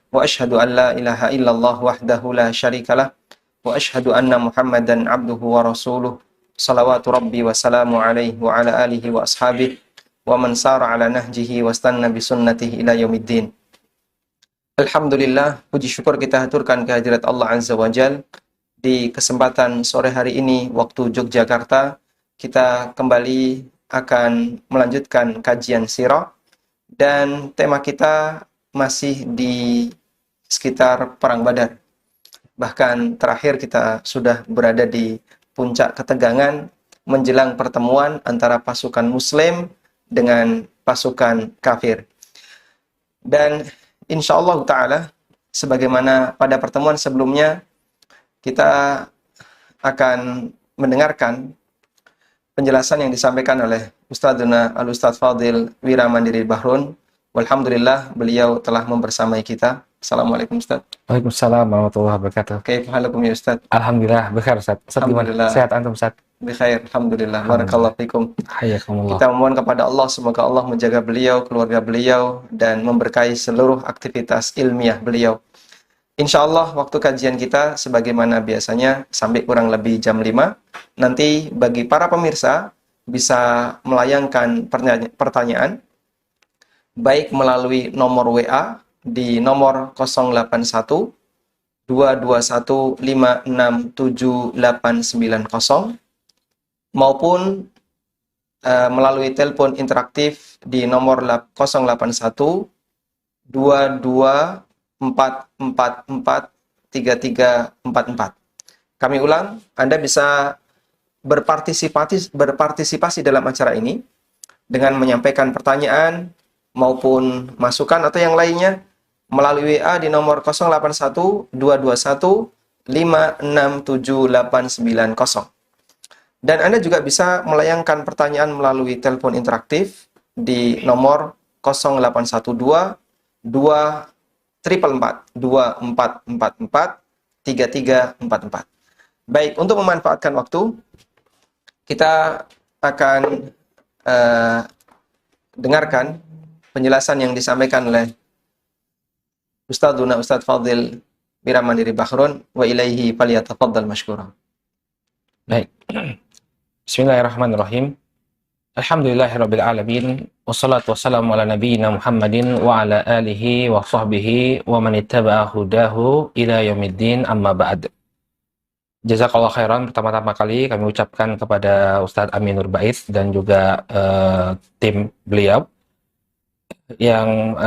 wa asyhadu an la ilaha illallah wahdahu la syarikalah, wa asyhadu anna Muhammadan abduhu wa rasuluh. Salawatu rabbi wa salamu alaihi wa ala alihi wa ashabihi wa man sara ala nahjihi wa stanna bi sunnatihi ila yaumiddin. Alhamdulillah, puji syukur kita haturkan kehadirat Allah Azza wa Jal. Di kesempatan sore hari ini waktu Yogyakarta, kita kembali akan melanjutkan kajian sirah, dan tema kita masih di sekitar Perang Badar. Bahkan terakhir kita sudah berada di puncak ketegangan menjelang pertemuan antara pasukan muslim dengan pasukan kafir. Dan insya Allah ta'ala, sebagaimana pada pertemuan sebelumnya, kita akan mendengarkan penjelasan yang disampaikan oleh Ustadzuna Al-Ustadz Fadil Wiramandiri Bahrun. Walhamdulillah, beliau telah membersamai kita. Assalamualaikum Ustadz. Waalaikumsalam warahmatullahi wabarakatuh. Kaifahalukum ya Ustadz? Alhamdulillah, bekhair Ustadz. Ustadz gimana? Sehat antum Ustadz? Bikhair, alhamdulillah. Barakallahu fikum. Hayakumullah. Kita memohon kepada Allah, semoga Allah menjaga beliau, keluarga beliau, dan memberkahi seluruh aktivitas ilmiah beliau. Insya Allah waktu kajian kita sebagaimana biasanya sampai kurang lebih jam 5. Nanti bagi para pemirsa bisa melayangkan pertanyaan baik melalui nomor WA di nomor 081 221 567 890 maupun melalui telepon interaktif di nomor 081 22 444 3344. Kami ulang, Anda bisa berpartisipasi dalam acara ini dengan menyampaikan pertanyaan maupun masukan atau yang lainnya melalui WA di nomor 081 221 567 890. Dan Anda juga bisa melayangkan pertanyaan melalui telepon interaktif di nomor 0812 2444 3344. Baik, untuk memanfaatkan waktu, kita akan dengarkan penjelasan yang disampaikan oleh Ustadz Fadil Wiramandiri Bahrun, wa ilaihi falyatafaddal mashkura. Baik. Bismillahirrahmanirrahim. Alhamdulillahirabbil alamin, wassalatu wassalamu ala nabiyyina Muhammadin wa ala alihi wa sahbihi wa man ittaba'a hudahu ila yaumiddin, amma ba'd. Jazakallahu khairan. Pertama-tama kali kami ucapkan kepada Ustadz Aminur Baiz dan juga tim beliau yang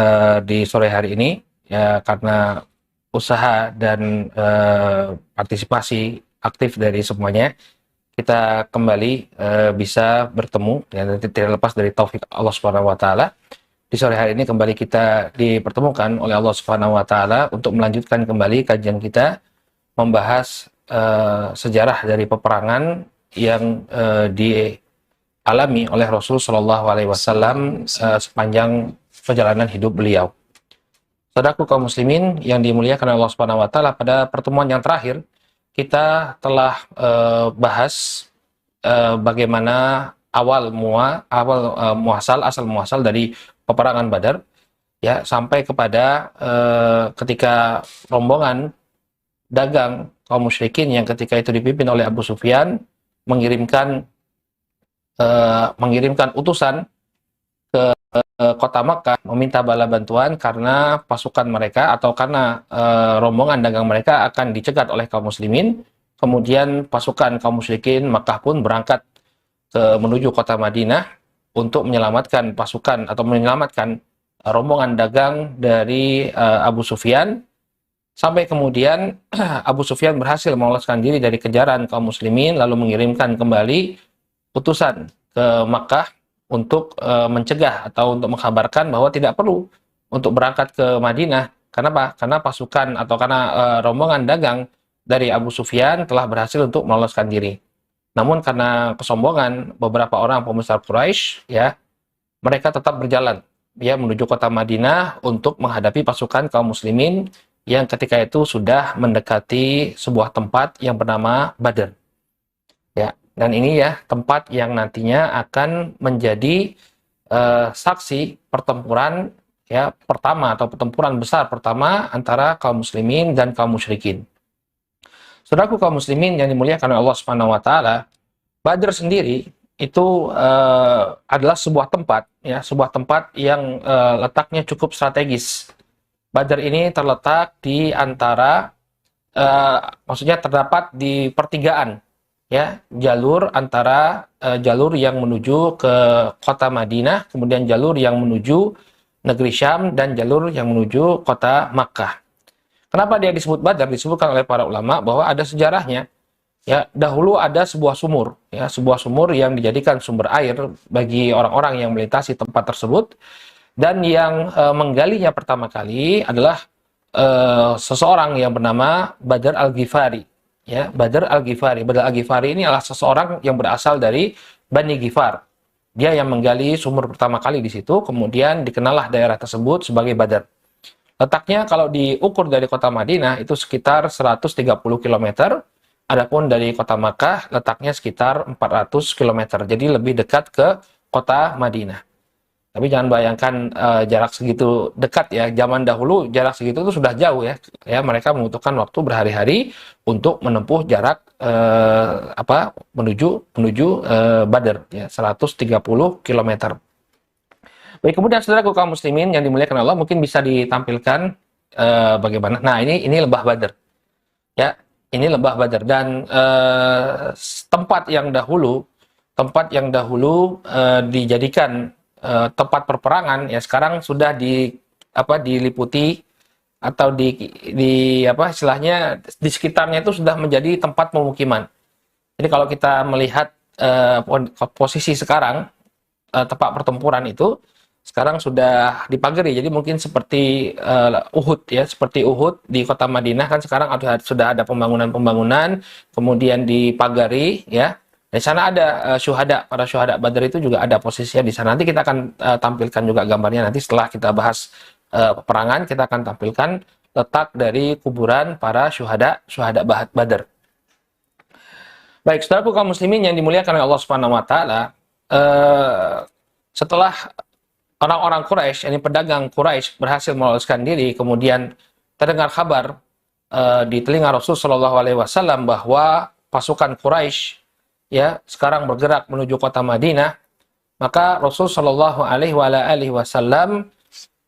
di sore hari ini, ya, karena usaha dan partisipasi aktif dari semuanya, kita kembali bisa bertemu, ya, tidak lepas dari taufik Allah Subhanahu wa taala. Di sore hari ini kembali kita dipertemukan oleh Allah Subhanahu wa taala untuk melanjutkan kembali kajian kita membahas sejarah dari peperangan yang dialami oleh Rasul Shallallahu alaihi wasallam sepanjang perjalanan hidup beliau. Saudaraku kaum muslimin yang dimuliakan oleh Allah Subhanahu wa taala, pada pertemuan yang terakhir kita telah bahas bagaimana asal muasal dari peperangan Badar, ya, sampai kepada ketika rombongan dagang kaum musyrikin yang ketika itu dipimpin oleh Abu Sufyan mengirimkan utusan ke kota Makkah meminta bala bantuan karena pasukan mereka atau karena rombongan dagang mereka akan dicegat oleh kaum muslimin. Kemudian pasukan kaum musyrikin Makkah pun berangkat menuju kota Madinah untuk menyelamatkan pasukan atau menyelamatkan rombongan dagang dari Abu Sufyan, sampai kemudian Abu Sufyan berhasil meloloskan diri dari kejaran kaum muslimin lalu mengirimkan kembali utusan ke Makkah untuk mencegah atau untuk mengkabarkan bahwa tidak perlu untuk berangkat ke Madinah. Kenapa? Karena pasukan atau karena rombongan dagang dari Abu Sufyan telah berhasil untuk meloloskan diri. Namun karena kesombongan beberapa orang pembesar Quraisy, ya, mereka tetap berjalan, ya, menuju kota Madinah untuk menghadapi pasukan kaum muslimin yang ketika itu sudah mendekati sebuah tempat yang bernama Badr. Ya, dan ini, ya, tempat yang nantinya akan menjadi saksi pertempuran, ya pertama atau pertempuran besar pertama antara kaum muslimin dan kaum musyrikin. Saudaraku kaum muslimin yang dimuliakan oleh Allah Subhanahu wa taala, Badr sendiri itu adalah sebuah tempat ya, sebuah tempat yang letaknya cukup strategis. Badr ini terletak di antara maksudnya terdapat di pertigaan ya, jalur antara jalur yang menuju ke kota Madinah, kemudian jalur yang menuju negeri Syam dan jalur yang menuju kota Makkah. Kenapa dia disebut Badr? Disebutkan oleh para ulama bahwa ada sejarahnya. Ya, dahulu ada sebuah sumur, ya, sebuah sumur yang dijadikan sumber air bagi orang-orang yang melintasi tempat tersebut, dan yang menggalinya pertama kali adalah seseorang yang bernama Badr Al-Ghifari. Ya, Badr Al-Ghifari. Badr Al-Ghifari ini adalah seseorang yang berasal dari Bani Ghifar. Dia yang menggali sumur pertama kali di situ, kemudian dikenallah daerah tersebut sebagai Badr. Letaknya kalau diukur dari kota Madinah itu sekitar 130 km. Adapun dari kota Makkah letaknya sekitar 400 km. Jadi lebih dekat ke kota Madinah. Tapi jangan bayangkan jarak segitu dekat ya. Zaman dahulu jarak segitu itu sudah jauh ya. Ya, mereka membutuhkan waktu berhari-hari untuk menempuh jarak menuju Badr ya, 130 km. Baik, kemudian saudaraku kaum muslimin yang dimuliakan Allah, mungkin bisa ditampilkan bagaimana. Nah, ini lembah Badr. Ya, ini lembah Badr, dan tempat yang dahulu dijadikan tempat perperangan ya, sekarang sudah diliputi atau istilahnya di sekitarnya itu sudah menjadi tempat pemukiman. Jadi kalau kita melihat posisi sekarang tempat pertempuran itu sekarang sudah dipagari, jadi mungkin seperti Uhud ya, seperti Uhud di kota Madinah kan sekarang sudah ada pembangunan, kemudian dipagari ya. Di sana ada para syuhada Badar itu juga ada posisinya di sana. Nanti kita akan tampilkan juga gambarnya nanti setelah kita bahas peperangan, kita akan tampilkan letak dari kuburan para syuhada Badar. Baik, saudaraku kaum muslimin yang dimuliakan oleh Allah Subhanahu wa taala, setelah orang-orang Quraisy, ini pedagang Quraisy berhasil meloloskan diri, kemudian terdengar kabar di telinga Rasul Shallallahu Alaihi Wasallam bahwa pasukan Quraisy ya sekarang bergerak menuju kota Madinah, maka Rasul Shallallahu Alaihi Wasallam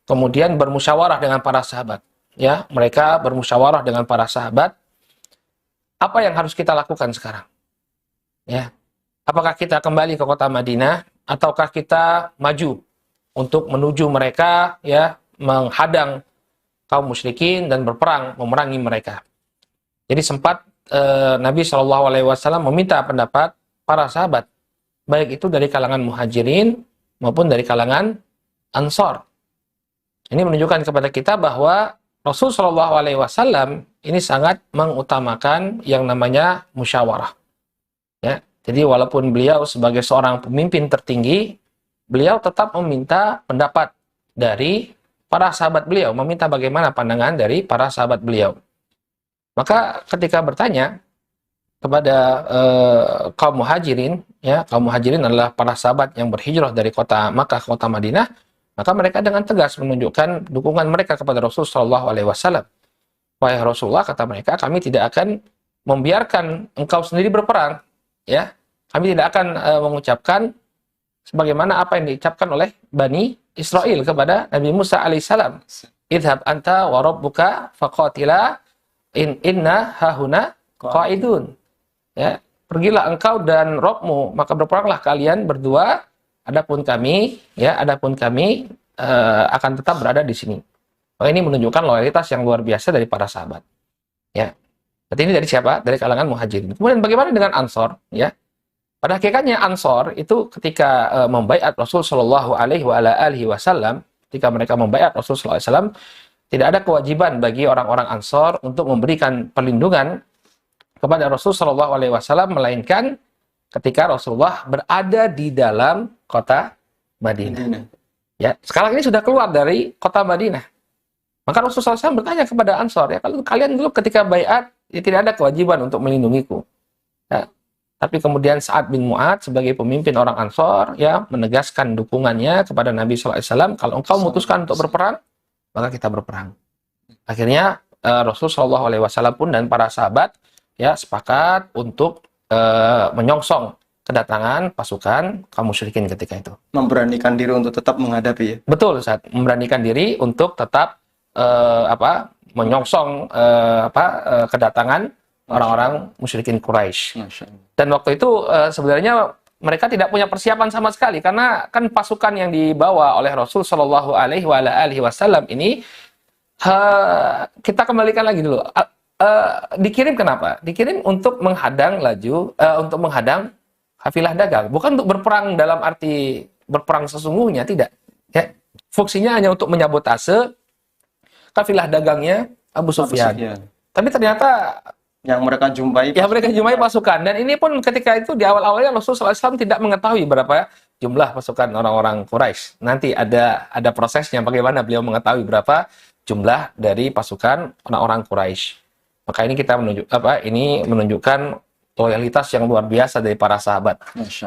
kemudian bermusyawarah dengan para sahabat. Ya, mereka bermusyawarah dengan para sahabat. Apa yang harus kita lakukan sekarang? Ya, apakah kita kembali ke kota Madinah ataukah kita maju untuk menuju mereka, ya, menghadang kaum musyrikin dan berperang memerangi mereka. Jadi sempat Nabi Shallallahu Alaihi Wasallam meminta pendapat para sahabat, baik itu dari kalangan muhajirin maupun dari kalangan ansor. Ini menunjukkan kepada kita bahwa Rasul Shallallahu Alaihi Wasallam ini sangat mengutamakan yang namanya musyawarah. Ya, jadi walaupun beliau sebagai seorang pemimpin tertinggi, beliau tetap meminta pendapat dari para sahabat beliau, meminta bagaimana pandangan dari para sahabat beliau. Maka ketika bertanya kepada kaum muhajirin, ya, kaum muhajirin adalah para sahabat yang berhijrah dari kota Makkah ke kota Madinah, maka mereka dengan tegas menunjukkan dukungan mereka kepada Rasul Shallallahu Alaihi Wasallam. Wahai Rasulullah, kata mereka, kami tidak akan membiarkan engkau sendiri berperang, ya, kami tidak akan mengucapkan sebagaimana apa yang diucapkan oleh Bani Israel kepada Nabi Musa alaihissalam. Idhab anta wa rabbuka faqatila inna hahuna qa'idun. Ya, pergilah engkau dan Rabbmu, maka berperanglah kalian berdua, adapun kami akan tetap berada di sini. Oh, ini menunjukkan loyalitas yang luar biasa dari para sahabat. Ya. Berarti ini dari siapa? Dari kalangan muhajirin. Kemudian bagaimana dengan ansor, ya? Pada hakikatnya Ansor itu ketika membaiat Rasul Shallallahu Alaihi Wasallam, ketika mereka membaiat Rasul Shallallahu Alaihi Wasallam, tidak ada kewajiban bagi orang-orang Ansor untuk memberikan perlindungan kepada Rasul Shallallahu Alaihi Wasallam, melainkan ketika Rasulullah berada di dalam kota Madinah. Ya, sekarang ini sudah keluar dari kota Madinah. Maka Rasul SAW bertanya kepada Ansor, ya, kalau kalian dulu ketika baiat, ya, tidak ada kewajiban untuk melindungiku. Ya, Tapi kemudian Sa'ad bin Mu'adz sebagai pemimpin orang Ansor ya menegaskan dukungannya kepada Nabi SAW, kalau engkau memutuskan untuk berperang, maka kita berperang. Akhirnya Rasul SAW pun dan para sahabat ya sepakat untuk menyongsong kedatangan pasukan kaum musyrikin ketika itu. Memberanikan diri untuk tetap menghadapi ya. Betul, Ustaz. Memberanikan diri untuk tetap menyongsong kedatangan orang-orang musyrikin Quraisy. Dan waktu itu sebenarnya mereka tidak punya persiapan sama sekali karena kan pasukan yang dibawa oleh Rasul Shallallahu Alaihi Wasallam ini kita kembalikan lagi dulu. Dikirim kenapa? Dikirim untuk menghadang untuk menghadang kafilah dagang, bukan untuk berperang dalam arti berperang sesungguhnya, tidak. Ya. Fungsinya hanya untuk menyabotase kafilah dagangnya Abu Sufyan. Tapi ternyata yang mereka jumpai pasukan, dan ini pun ketika itu di awal-awalnya Rasulullah SAW tidak mengetahui berapa jumlah pasukan orang-orang Quraisy. Nanti ada prosesnya bagaimana beliau mengetahui berapa jumlah dari pasukan orang-orang Quraisy. Maka ini menunjukkan loyalitas yang luar biasa dari para sahabat.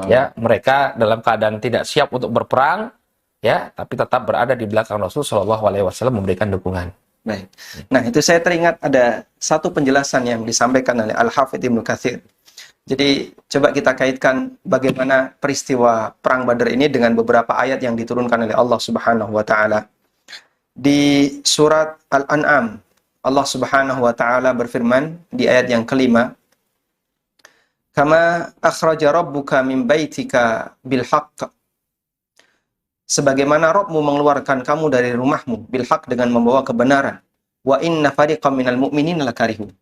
Ya, mereka dalam keadaan tidak siap untuk berperang, ya, tapi tetap berada di belakang Rasul Shallallahu Alaihi Wasallam memberikan dukungan. Baik. Nah, itu saya teringat ada satu penjelasan yang disampaikan oleh Al-Hafidz Ibnu Katsir. Jadi, coba kita kaitkan bagaimana peristiwa Perang Badar ini dengan beberapa ayat yang diturunkan oleh Allah Subhanahu wa Ta'ala. Di surat Al-An'am, Allah Subhanahu wa Ta'ala berfirman di ayat yang kelima, "Kama akhraja rabbuka min baitika bil haqq." Sebagaimana Rabbmu mengeluarkan kamu dari rumahmu bil haqq, dengan membawa kebenaran. Wa inna fariqam minal mu'minina lakarihun.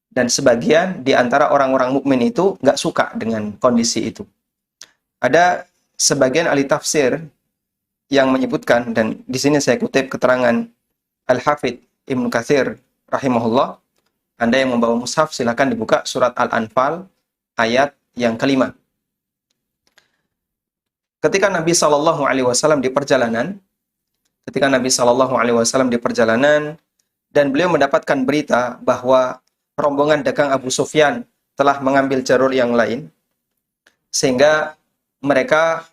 Dan sebagian di antara orang-orang mukmin itu nggak suka dengan kondisi itu. Ada sebagian ahli tafsir yang menyebutkan, dan di sini saya kutip keterangan Al-Hafidz Ibnu Katsir rahimahullah. Anda yang membawa mushaf silakan dibuka surat Al-Anfal ayat yang kelima. Ketika Nabi Shallallahu Alaihi Wasallam di perjalanan, dan beliau mendapatkan berita bahwa rombongan dagang Abu Sufyan telah mengambil jalur yang lain, sehingga mereka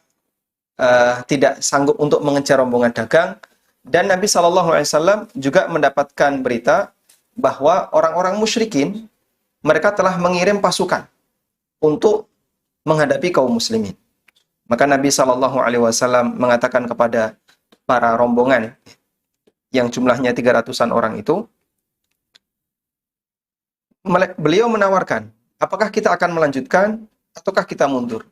tidak sanggup untuk mengejar rombongan dagang, dan Nabi Shallallahu Alaihi Wasallam juga mendapatkan berita bahwa orang-orang musyrikin mereka telah mengirim pasukan untuk menghadapi kaum muslimin. Maka Nabi Shallallahu Alaihi Wasallam mengatakan kepada para rombongan yang jumlahnya 300-an orang itu, beliau menawarkan, apakah kita akan melanjutkan ataukah kita mundur?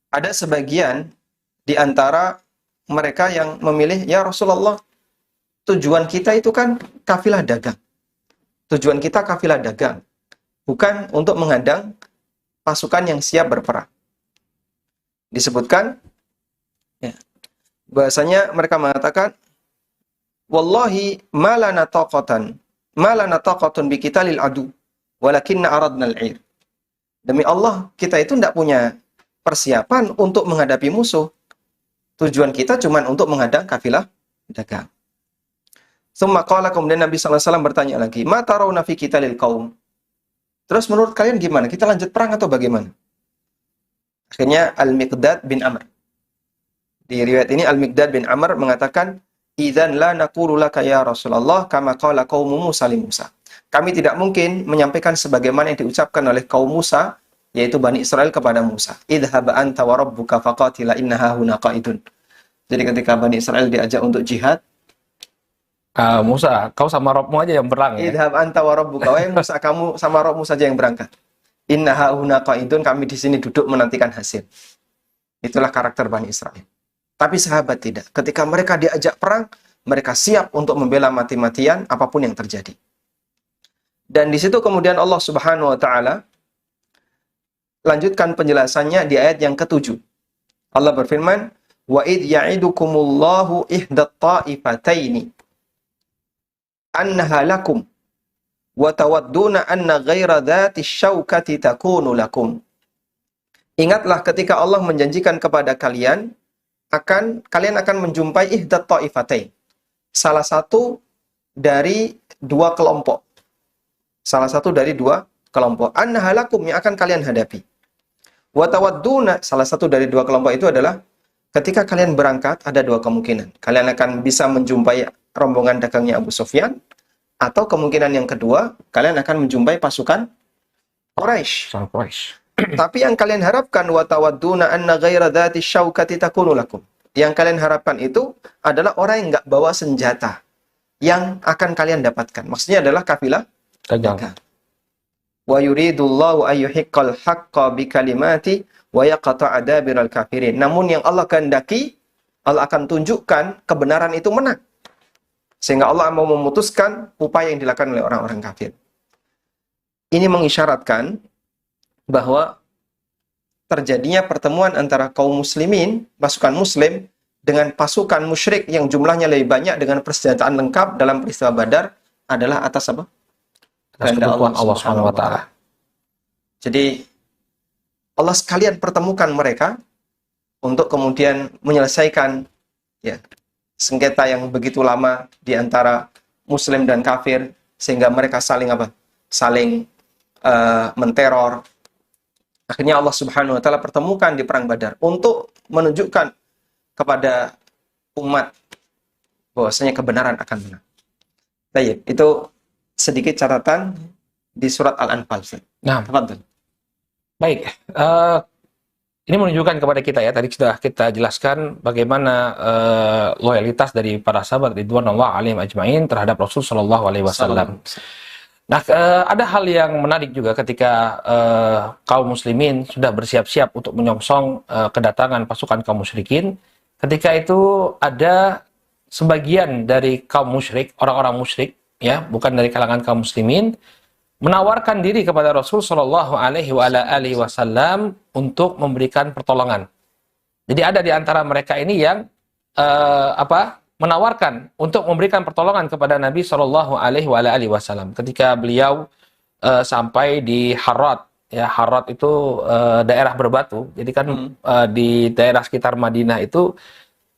Ada sebagian di antara mereka yang memilih, ya Rasulullah, tujuan kita itu kan kafilah dagang. Tujuan kita kafilah dagang, bukan untuk menghadang pasukan yang siap berperang. Disebutkan ya, bahasanya mereka mengatakan, wallahi ma lana taqatan biqitalil adu walakinna aradna al-'ir. Demi Allah, kita itu tidak punya persiapan untuk menghadapi musuh. Tujuan kita cuma untuk menghadang kafilah dagang. Tsumma qala, kemudian Nabi sallallahu alaihi wasallam bertanya lagi, ma tarawna fi qitalil qaum? Terus menurut kalian gimana? Kita lanjut perang atau bagaimana? Akhirnya Al-Miqdad bin Amr. Di riwayat ini Al-Miqdad bin Amr mengatakan, "Idzan la naqulu laka ya Rasulullah kama qala qaumu Musa li Musa." Kami tidak mungkin menyampaikan sebagaimana yang diucapkan oleh kaum Musa, yaitu Bani Israel kepada Musa. "Idhhab anta wa rabbuka faqatila innaha huna qa'idun." Jadi ketika Bani Israel diajak untuk jihad, Musa, kau sama Rabbmu aja yang berang ya. "Idhhab anta wa rabbuka." Wahai Musa, kamu sama Rabbmu saja yang berangkat. "Innaha huna qa'idun." Kami di sini duduk menantikan hasil. Itulah karakter Bani Israel. Tapi sahabat tidak. Ketika mereka diajak perang, mereka siap untuk membela mati-matian apapun yang terjadi. Dan di situ kemudian Allah Subhanahu wa Ta'ala lanjutkan penjelasannya di ayat yang ke-7. Allah berfirman, "Wa id ya'idukumullahu ihdat ta'ifataini annaha lakum wa tawadduna anna ghaira dhati syaukati takunu lakum." Ingatlah ketika Allah menjanjikan kepada kalian akan menjumpai ihdat ta'ifatain, salah satu dari dua kelompok. Annaha lakum, yang akan kalian hadapi. Wa tawadduna, salah satu dari dua kelompok itu adalah ketika kalian berangkat ada dua kemungkinan. Kalian akan bisa menjumpai rombongan dagangnya Abu Sufyan, atau kemungkinan yang kedua, kalian akan menjumpai pasukan Quraisy. Sang Quraisy. Tapi yang kalian harapkan, wa tawadduna anna ghaira dzati syaukati takunu lakum. Yang kalian harapkan itu adalah orang yang nggak bawa senjata yang akan kalian dapatkan. Maksudnya adalah kafilah dagang. Wa yuridullahu ayyuhiqqal haqqa bikalimati wa yaqta'a dabiral kafirin. Namun yang Allah kehendaki, Allah akan tunjukkan kebenaran itu menang. Sehingga Allah mau memutuskan upaya yang dilakukan oleh orang-orang kafir. Ini mengisyaratkan bahwa terjadinya pertemuan antara kaum muslimin, pasukan muslim, dengan pasukan musyrik yang jumlahnya lebih banyak dengan persenjataan lengkap dalam peristiwa Badar adalah atas apa? Atas ketentuan Allah Subhanahu wa taala. Jadi Allah sekalian pertemukan mereka untuk kemudian menyelesaikan ya sengketa yang begitu lama di antara muslim dan kafir, sehingga mereka saling apa? Saling menteror. Akhirnya Allah Subhanahu wa taala pertemukan di perang Badar untuk menunjukkan kepada umat bahwasanya kebenaran akan menang. Baik, itu sedikit catatan di surat Al-Anfal. Nah, tafadhol. Baik, ini menunjukkan kepada kita ya, tadi sudah kita jelaskan bagaimana loyalitas dari para sahabat ridwanullah alaihim ajmain terhadap Rasul sallallahu alaihi wasallam. Nah, ada hal yang menarik juga ketika kaum muslimin sudah bersiap-siap untuk menyongsong kedatangan pasukan kaum musyrikin. Ketika itu ada sebagian dari kaum musyrik, orang-orang musyrik, ya, bukan dari kalangan kaum muslimin, menawarkan diri kepada Rasul Shallallahu Alaihi Wasallam untuk memberikan pertolongan. Jadi ada di antara mereka ini yang menawarkan untuk memberikan pertolongan kepada Nabi Shallallahu Alaihi Wasallam ketika beliau sampai di Harrat. Ya, Harrat itu daerah berbatu. Jadi kan di daerah sekitar Madinah itu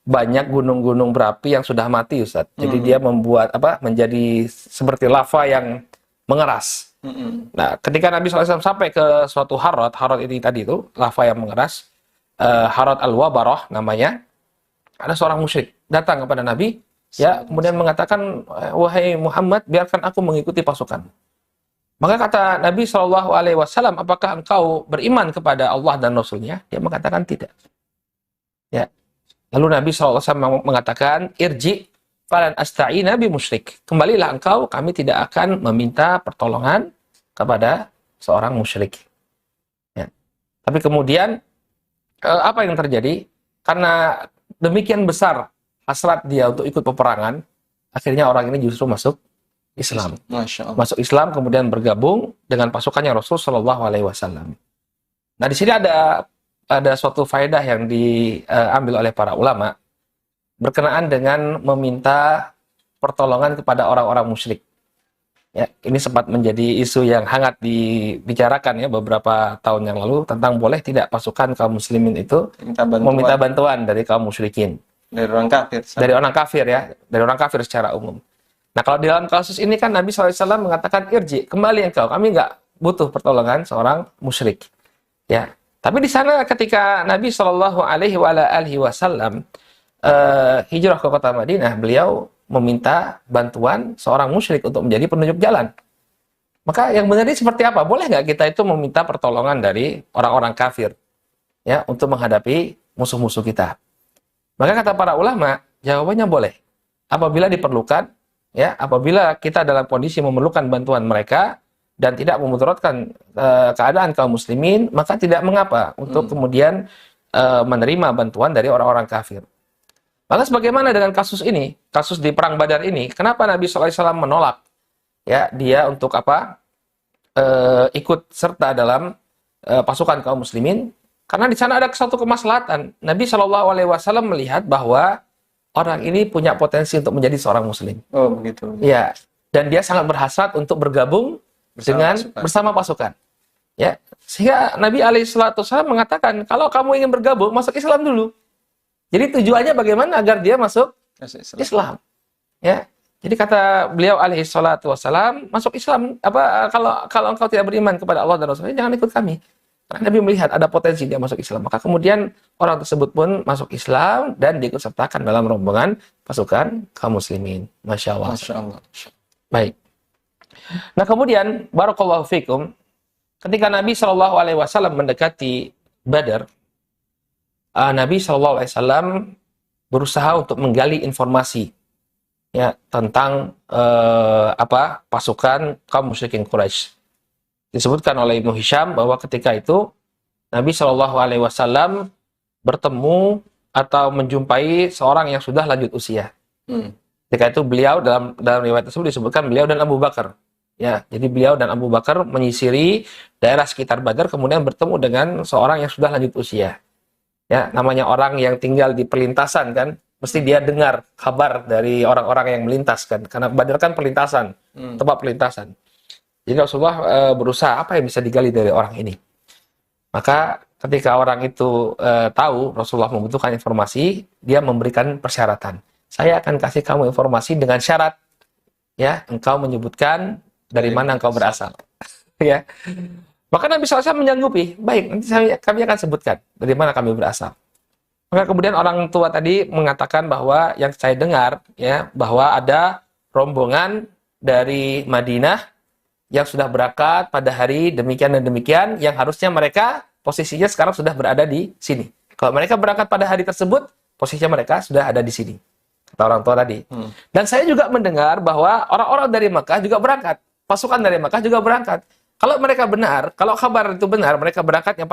banyak gunung-gunung berapi yang sudah mati, Ustaz. Jadi dia membuat menjadi seperti lava yang mengeras. Nah, ketika Nabi SAW sampai ke suatu Harrat ini tadi itu lava yang mengeras, Harrat al-Wabarah namanya. Ada seorang musyrik datang kepada Nabi, ya, kemudian mengatakan, wahai Muhammad, biarkan aku mengikuti pasukan. Maka kata Nabi Shallallahu Alaihi Wasallam, apakah engkau beriman kepada Allah dan Rasulnya? Dia mengatakan tidak. Ya. Lalu Nabi SAW mengatakan, irji falan asta'ina bi musyrik. Kembalilah engkau, kami tidak akan meminta pertolongan kepada seorang musyrik. Ya. Tapi kemudian apa yang terjadi? Karena demikian besar hasrat dia untuk ikut peperangan, akhirnya orang ini justru masuk Islam. Masuk Islam, kemudian bergabung dengan pasukannya Rasul Shallallahu Alaihi Wasallam. Nah, di sini ada suatu faedah yang diambil oleh para ulama berkenaan dengan meminta pertolongan kepada orang-orang musyrik. Ya, ini sempat menjadi isu yang hangat dibicarakan ya beberapa tahun yang lalu tentang boleh tidak pasukan kaum muslimin itu meminta bantuan dari kaum musyrikin. Dari orang kafir. Dari orang kafir ya, dari orang kafir secara umum. Nah, kalau dalam kasus ini kan Nabi SAW mengatakan irji, kembali engkau, kami nggak butuh pertolongan seorang musyrik. Ya, tapi di sana ketika Nabi Shallallahu Alaihi Wasallam hijrah ke kota Madinah, beliau meminta bantuan seorang musyrik untuk menjadi penunjuk jalan. Maka yang benar ini seperti apa? Boleh nggak kita itu meminta pertolongan dari orang-orang kafir, ya, untuk menghadapi musuh-musuh kita? Maka kata para ulama, jawabannya boleh. Apabila diperlukan, ya, apabila kita dalam kondisi memerlukan bantuan mereka dan tidak memudaratkan keadaan kaum muslimin, maka tidak mengapa untuk kemudian menerima bantuan dari orang-orang kafir. Maka sebagaimana dengan kasus ini, kasus di perang Badar ini, kenapa Nabi SAW menolak ya dia untuk ikut serta dalam pasukan kaum muslimin? Karena di sana ada suatu kemaslahatan. Nabi SAW melihat bahwa orang ini punya potensi untuk menjadi seorang muslim. Oh, begitu. Ya, dan dia sangat berhasrat untuk bergabung bersama pasukan. Ya, sehingga Nabi SAW mengatakan, kalau kamu ingin bergabung, masuk Islam dulu. Jadi tujuannya bagaimana agar dia masuk Islam. Ya, jadi kata beliau SAW, masuk Islam. Kalau engkau tidak beriman kepada Allah dan Rasulnya, jangan ikut kami. Karena Nabi melihat ada potensi dia masuk Islam. Maka kemudian orang tersebut pun masuk Islam dan diikut sertakan dalam rombongan pasukan kaum muslimin. Masya Allah. Masya Allah. Baik. Nah kemudian, barakallahu fikum, ketika Nabi SAW mendekati Badar, Nabi SAW berusaha untuk menggali informasi ya tentang pasukan kaum musyrikin Quraisy. Disebutkan oleh Ibnu Hisham bahwa ketika itu Nabi SAW bertemu atau menjumpai seorang yang sudah lanjut usia. Ketika itu beliau dalam riwayat tersebut disebutkan beliau dan Abu Bakar. Ya, jadi beliau dan Abu Bakar menyisiri daerah sekitar Badar kemudian bertemu dengan seorang yang sudah lanjut usia. Ya, namanya orang yang tinggal di perlintasan kan, mesti dia dengar kabar dari orang-orang yang melintas kan, karena Badar kan perlintasan, tempat perlintasan. Jadi Rasulullah berusaha apa yang bisa digali dari orang ini. Maka ketika orang itu tahu Rasulullah membutuhkan informasi, dia memberikan persyaratan. Saya akan kasih kamu informasi dengan syarat, ya, engkau menyebutkan dari mana engkau berasal. Ya. Maka Nabi SAW menyanggupi, baik, nanti kami akan sebutkan dari mana kami berasal. Maka kemudian orang tua tadi mengatakan bahwa yang saya dengar, ya, bahwa ada rombongan dari Madinah yang sudah berangkat pada hari demikian dan demikian, yang harusnya mereka posisinya sekarang sudah berada di sini. Kalau mereka berangkat pada hari tersebut, posisinya mereka sudah ada di sini. Kata orang tua tadi. Dan saya juga mendengar bahwa orang-orang dari Makkah juga berangkat. Pasukan dari Makkah juga berangkat. Kalau mereka benar, kalau kabar itu benar, mereka berangkatnya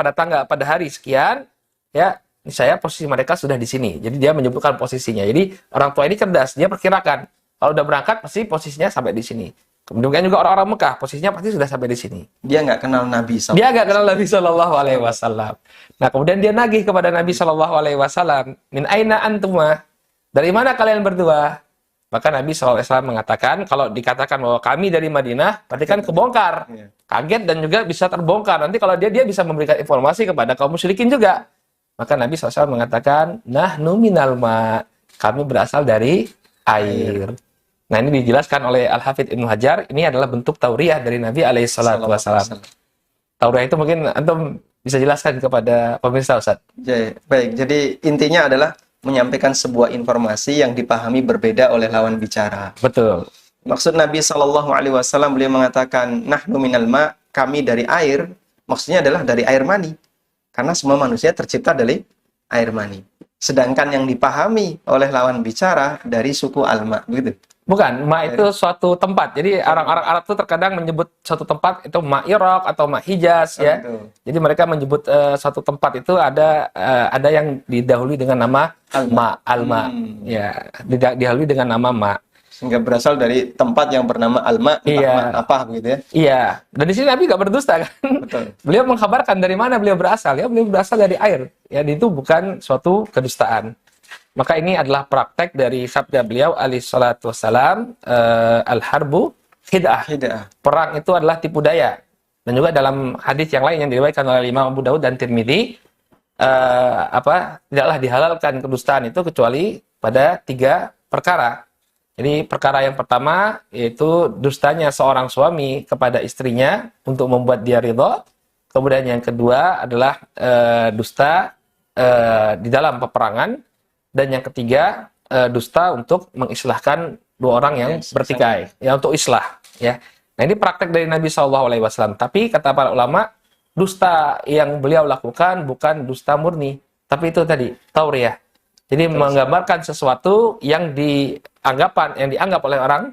pada hari sekian, ya, saya posisi mereka sudah di sini. Jadi dia menyebutkan posisinya. Jadi orang tua ini cerdas, dia perkirakan. Kalau udah berangkat, pasti posisinya sampai di sini. Kemudian juga orang-orang Mekah, posisinya pasti sudah sampai di sini. Dia nggak kenal Nabi SAW. Dia nggak kenal Nabi SAW. Nah, kemudian dia nagih kepada Nabi SAW. Min aina antuma? Dari mana kalian berdua? Maka Nabi SAW mengatakan, kalau dikatakan bahwa kami dari Madinah, berarti kan kebongkar. Kaget dan juga bisa terbongkar. Nanti kalau dia bisa memberikan informasi kepada kaum musyrikin juga. Maka Nabi SAW mengatakan, nahnu minal ma. Kami berasal dari air. Nah, ini dijelaskan oleh Al-Hafidz Ibnu Hajar, ini adalah bentuk tauriyah dari Nabi alaihissalam. Tauriyah itu mungkin antum bisa jelaskan kepada pemirsa, Ustaz. Ya, baik, jadi intinya adalah menyampaikan sebuah informasi yang dipahami berbeda oleh lawan bicara. Betul. Maksud Nabi SAW, beliau mengatakan, nahnu minal ma, kami dari air, maksudnya adalah dari air mani. Karena semua manusia tercipta dari air mani. Sedangkan yang dipahami oleh lawan bicara dari suku Alma, gitu. Bukan, ma itu suatu tempat. Jadi orang-orang Arab itu terkadang menyebut suatu tempat itu ma Irak atau ma Hijaz, ya. Jadi mereka menyebut suatu tempat itu ada yang didahului dengan nama Alma. Ya, didahului dengan nama ma. Sehingga berasal dari tempat yang bernama Alma, apa begitu ya. Iya, dan di sini Nabi nggak berdusta kan. Betul. Beliau mengkabarkan dari mana beliau berasal. Ya, beliau berasal dari air. Ya, itu bukan suatu kedustaan. Maka ini adalah praktek dari sabda beliau alaihi salatu wassalam, al-harbu khid'ah. Perang itu adalah tipu daya. Dan juga dalam hadis yang lain yang diriwayatkan oleh Imam Abu Daud dan Tirmidzi, tidaklah dihalalkan kedustaan itu kecuali pada 3 perkara. Jadi perkara yang pertama yaitu dustanya seorang suami kepada istrinya untuk membuat dia ridho. Kemudian yang kedua adalah dusta di dalam peperangan. Dan yang ketiga, dusta untuk mengislahkan 2 orang yang bertikai, ya, untuk islah, ya. Nah, ini praktek dari Nabi SAW. Tapi kata para ulama, dusta yang beliau lakukan bukan dusta murni, tapi itu tadi tauriyah. Jadi menggambarkan sesuatu yang dianggap oleh orang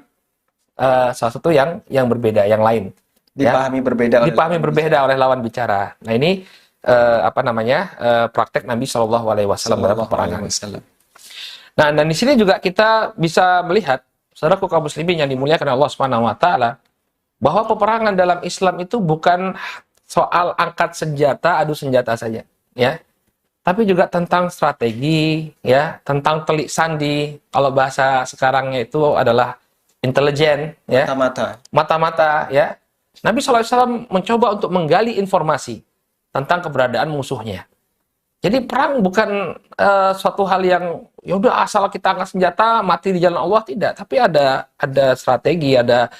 sesuatu yang berbeda, yang lain. Dipahami berbeda oleh lawan bicara. Nah, ini praktek Nabi SAW dalam peperangan. Nah, dan di sini juga kita bisa melihat, saudaraku kaum muslimin yang dimuliakan Allah Subhanahu wa taala, bahwa peperangan dalam Islam itu bukan soal angkat senjata, adu senjata saja, ya. Tapi juga tentang strategi, ya, tentang telik sandi. Kalau bahasa sekarangnya itu adalah intelijen, ya. Mata-mata, ya. Nabi SAW mencoba untuk menggali informasi tentang keberadaan musuhnya. Jadi perang bukan suatu hal yang ya udah asal kita angkat senjata mati di jalan Allah, tidak, tapi ada strategi, ada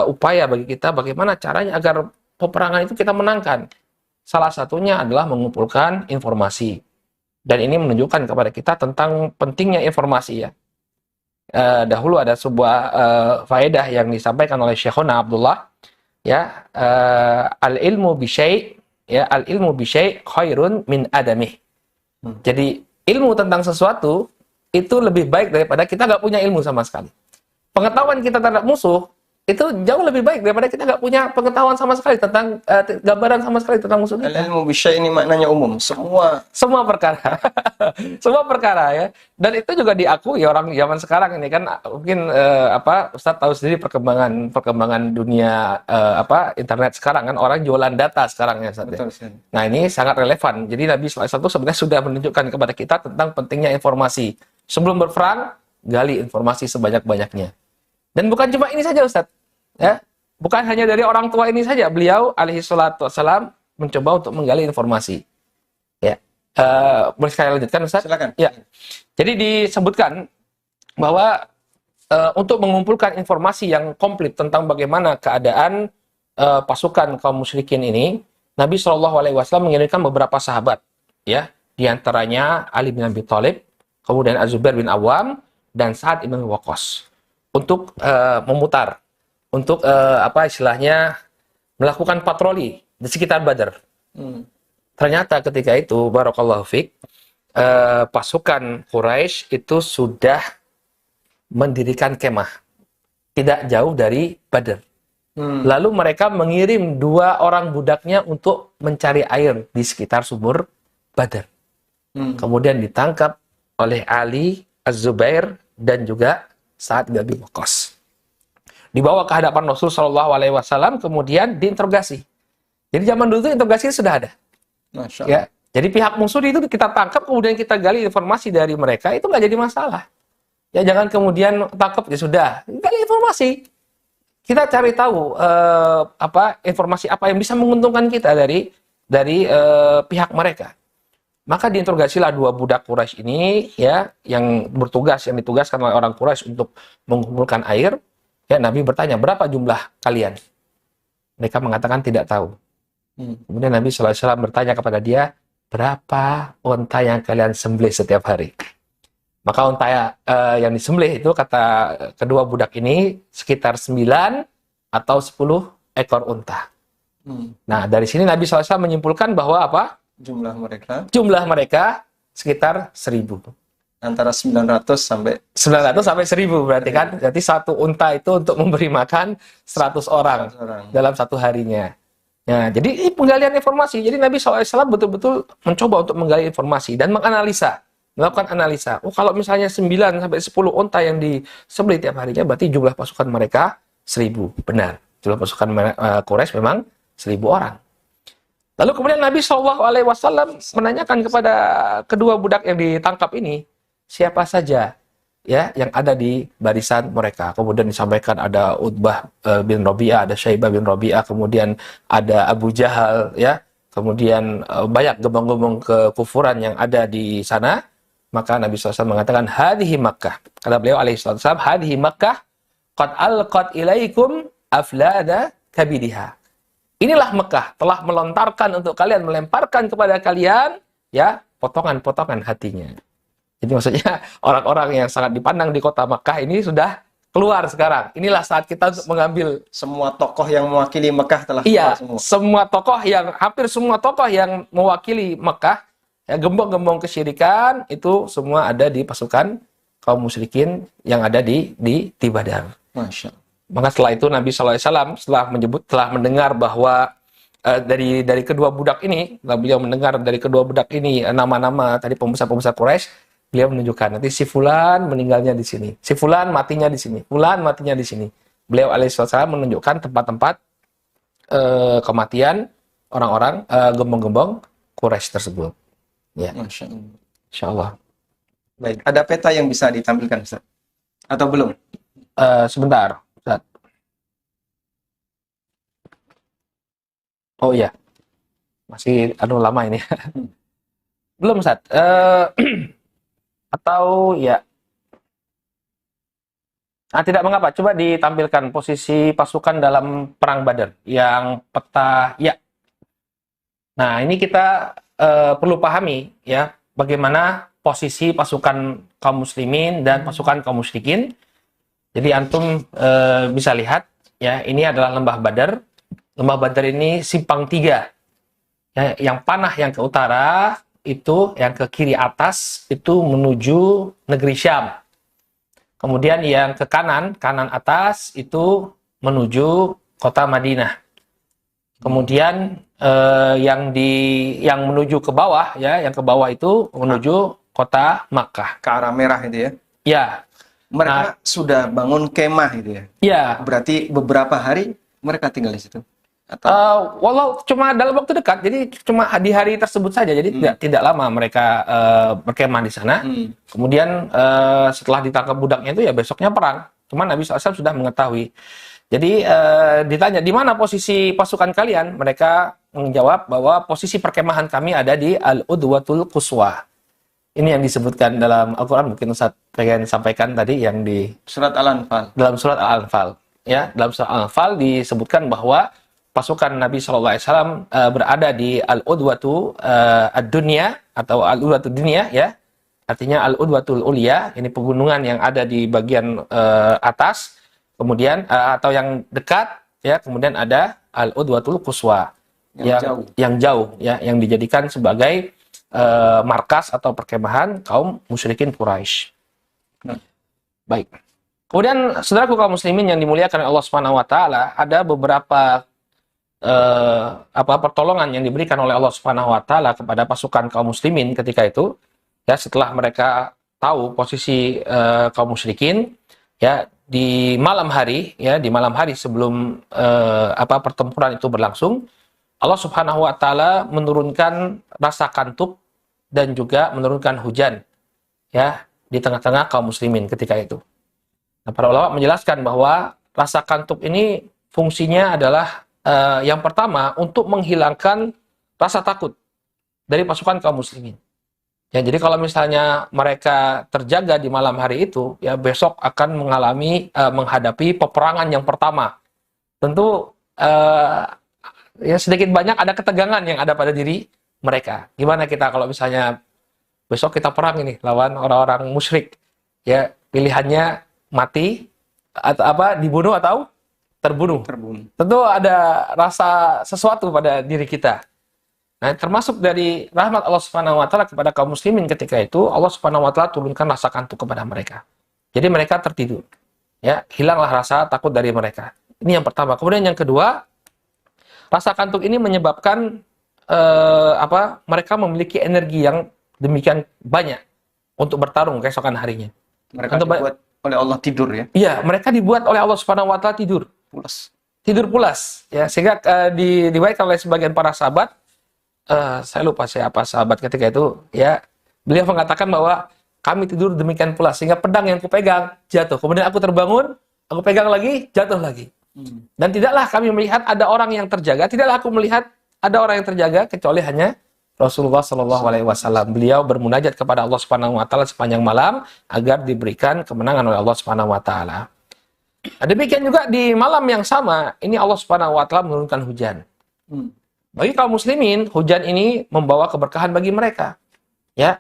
upaya bagi kita bagaimana caranya agar peperangan itu kita menangkan. Salah satunya adalah mengumpulkan informasi. Dan ini menunjukkan kepada kita tentang pentingnya informasi ya. Dahulu ada sebuah faedah yang disampaikan oleh Syekhona Abdullah ya, al-ilmu bisyai' ya, al-ilmu bisyai' khairun min adamih. Jadi ilmu tentang sesuatu itu lebih baik daripada kita nggak punya ilmu sama sekali. Pengetahuan kita terhadap musuh itu jauh lebih baik daripada kita nggak punya pengetahuan sama sekali tentang gambaran sama sekali tentang musuh kita. Al-ilmu bisyai' ini maknanya umum, Semua perkara. Semua perkara ya. Dan itu juga diakui orang zaman sekarang ini kan, mungkin Ustadz tahu sendiri perkembangan dunia internet sekarang kan, orang jualan data sekarang ya Ustadz. betul. Nah, ini sangat relevan. Jadi Nabi SAW sebenarnya sudah menunjukkan kepada kita tentang pentingnya informasi. Sebelum berperang, gali informasi sebanyak-banyaknya. Dan bukan cuma ini saja Ustadz. Ya, bukan hanya dari orang tua ini saja. Beliau alaihi salatu wassalam mencoba untuk menggali informasi. Ya, boleh sekali lanjutkan Ustaz? Silakan. Ya. Jadi disebutkan bahwa untuk mengumpulkan informasi yang komplit tentang bagaimana keadaan pasukan kaum musyrikin ini, Nabi SAW mengirimkan beberapa sahabat, ya, di antaranya Ali bin Abi Thalib, kemudian Az-Zubair bin Awam, dan Sa'ad bin Waqqas untuk memutar, untuk melakukan patroli di sekitar Badar. Ternyata ketika itu, barakallahu fiik, pasukan Quraisy itu sudah mendirikan kemah tidak jauh dari Badar. Lalu mereka mengirim 2 orang budaknya untuk mencari air di sekitar sumur Badar. Kemudian ditangkap oleh Ali, Az-Zubair, dan juga Sa'ad bin Abi Waqqas. Dibawa ke hadapan Rasul SAW, kemudian diinterogasi. Jadi zaman dulu itu interogasi sudah ada. Masya Allah. Ya, jadi pihak musuh itu kita tangkap, kemudian kita gali informasi dari mereka, itu nggak jadi masalah. Ya, jangan kemudian tangkap ya sudah, gali informasi. Kita cari tahu informasi apa yang bisa menguntungkan kita dari pihak mereka. Maka diinterogasilah 2 budak Quraisy ini ya, yang ditugaskan oleh orang Quraisy untuk mengumpulkan air. Ya, Nabi bertanya, berapa jumlah kalian? Mereka mengatakan tidak tahu. Kemudian Nabi SAW bertanya kepada dia, berapa unta yang kalian sembelih setiap hari? Maka unta yang disembelih itu, kata kedua budak ini, sekitar 9 atau 10 ekor unta. Nah, dari sini Nabi SAW menyimpulkan bahwa apa? Jumlah mereka sekitar 1000. Antara 900 sampai 1000 berarti kan. Jadi satu unta itu untuk memberi makan 100 orang dalam satu harinya. Nah, jadi ini penggalian informasi. Jadi Nabi SAW betul-betul mencoba untuk menggali informasi dan melakukan analisa. Oh, kalau misalnya 9 sampai 10 unta yang disembelih tiap harinya, berarti jumlah pasukan mereka 1000. Benar. Jumlah pasukan Quraisy memang 1000 orang. Lalu kemudian Nabi SAW menanyakan kepada kedua budak yang ditangkap ini, siapa saja ya yang ada di barisan mereka. Kemudian disampaikan ada Utbah bin Rabi'ah, ada Syaibah bin Rabi'ah, kemudian ada Abu Jahal, ya. Kemudian banyak gembong-gembong kekufuran yang ada di sana. Maka Nabi SAW mengatakan, hadhihi Makkah. Kata beliau alaihi wasallam, hadhihi Makkah qad alqat ilaikum aflada kabidiha. Inilah Mekah telah melontarkan untuk kalian, melemparkan kepada kalian ya potongan-potongan hatinya. Jadi maksudnya orang-orang yang sangat dipandang di kota Mekah ini sudah keluar sekarang. Inilah saat kita untuk mengambil semua tokoh yang mewakili Mekah telah keluar semua. Hampir semua tokoh yang mewakili Mekah, ya, gembong-gembong kesyirikan itu semua ada di pasukan kaum musyrikin yang ada di Badar. Masya Allah. Maka setelah itu Nabi SAW telah mendengar bahwa dari kedua budak ini, beliau mendengar dari kedua budak ini nama-nama tadi pembesar-pembesar Quraisy, beliau menunjukkan nanti si fulan meninggalnya di sini, si fulan matinya di sini, fulan matinya di sini. Beliau alaihissalam menunjukkan tempat-tempat kematian orang-orang gembong-gembong Quraisy tersebut. Ya. Masya Allah. Insya Allah. Baik, ada peta yang bisa ditampilkan Ustaz? Atau belum? Sebentar. Oh iya, masih lama ini. Belum Ustaz. Atau ya, tidak mengapa. Coba ditampilkan posisi pasukan dalam perang Badar yang peta, ya, Nah, ini kita perlu pahami ya bagaimana posisi pasukan kaum muslimin dan pasukan kaum musyrikin. Jadi antum bisa lihat ya, ini adalah lembah Badar. Lembah Badar ini simpang tiga. Ya, yang panah yang ke utara itu, yang ke kiri atas itu menuju negeri Syam. Kemudian yang ke kanan atas itu menuju kota Madinah. Kemudian yang menuju ke bawah ya, yang ke bawah itu menuju kota Makkah. Ke arah merah itu ya. Ya. Mereka sudah bangun kemah itu ya. Ya. Berarti beberapa hari mereka tinggal di situ. Atau Walau cuma dalam waktu dekat, jadi cuma di hari tersebut saja, jadi tidak lama mereka berkemah di sana. Kemudian setelah ditangkap budaknya itu ya besoknya perang. Cuman Nabi SAW sudah mengetahui. Jadi ditanya di mana posisi pasukan kalian, mereka menjawab bahwa posisi perkemahan kami ada di Al-Udwatul Quswa. Ini yang disebutkan dalam Al-Quran, mungkin Ustaz pengen sampaikan tadi yang di surat Al-Anfal. Dalam surat Al-Anfal, ya, dalam surat Al-Anfal disebutkan bahwa pasukan Nabi SAW berada di Al-Udwatu Ad-Dunya atau Al-Udwatu Dunya ya. Artinya Al-Udwatul Ulia, ini pegunungan yang ada di bagian atas, kemudian atau yang dekat ya, kemudian ada Al-Udwatul Quswa yang jauh ya, yang dijadikan sebagai markas atau perkemahan kaum musyrikin Quraisy. Baik. Kemudian saudaraku kaum muslimin yang dimuliakan oleh Allah Subhanahu wa taala, ada beberapa pertolongan yang diberikan oleh Allah Subhanahu wa taala kepada pasukan kaum muslimin ketika itu ya, setelah mereka tahu posisi kaum musyrikin ya, di malam hari sebelum pertempuran itu berlangsung, Allah Subhanahu wa taala menurunkan rasa kantuk dan juga menurunkan hujan ya di tengah-tengah kaum muslimin ketika itu. Nah, para ulama menjelaskan bahwa rasa kantuk ini fungsinya adalah yang pertama untuk menghilangkan rasa takut dari pasukan kaum muslimin. Ya, jadi kalau misalnya mereka terjaga di malam hari itu, ya besok akan menghadapi peperangan yang pertama. Tentu ya sedikit banyak ada ketegangan yang ada pada diri mereka. Gimana kita kalau misalnya besok kita perang ini lawan orang-orang musyrik, ya pilihannya mati atau dibunuh atau terbunuh. Tentu ada rasa sesuatu pada diri kita. Nah, termasuk dari rahmat Allah Subhanahu wa taala kepada kaum muslimin ketika itu, Allah Subhanahu wa taala turunkan rasa kantuk kepada mereka. Jadi mereka tertidur. Ya, hilanglah rasa takut dari mereka. Ini yang pertama. Kemudian yang kedua, rasa kantuk ini menyebabkan mereka memiliki energi yang demikian banyak untuk bertarung keesokan harinya. Mereka dibuat oleh Allah tidur ya. Iya, mereka dibuat oleh Allah Subhanahu wa taala tidur pulas ya, sehingga diriwayatkan oleh sebagian para sahabat, saya lupa siapa sahabat ketika itu ya, beliau mengatakan bahwa kami tidur demikian pulas sehingga pedang yang kupegang jatuh, kemudian aku terbangun, aku pegang lagi, jatuh lagi. Dan tidaklah kami melihat ada orang yang terjaga, tidaklah aku melihat ada orang yang terjaga kecuali hanya Rasulullah Shallallahu Alaihi Wasallam. Beliau bermunajat kepada Allah Subhanahu Wa Taala sepanjang malam agar diberikan kemenangan oleh Allah Subhanahu Wa Taala. Nah, demikian juga di malam yang sama, ini Allah Subhanahu wa taala menurunkan hujan. Bagi kaum muslimin, hujan ini membawa keberkahan bagi mereka. Ya,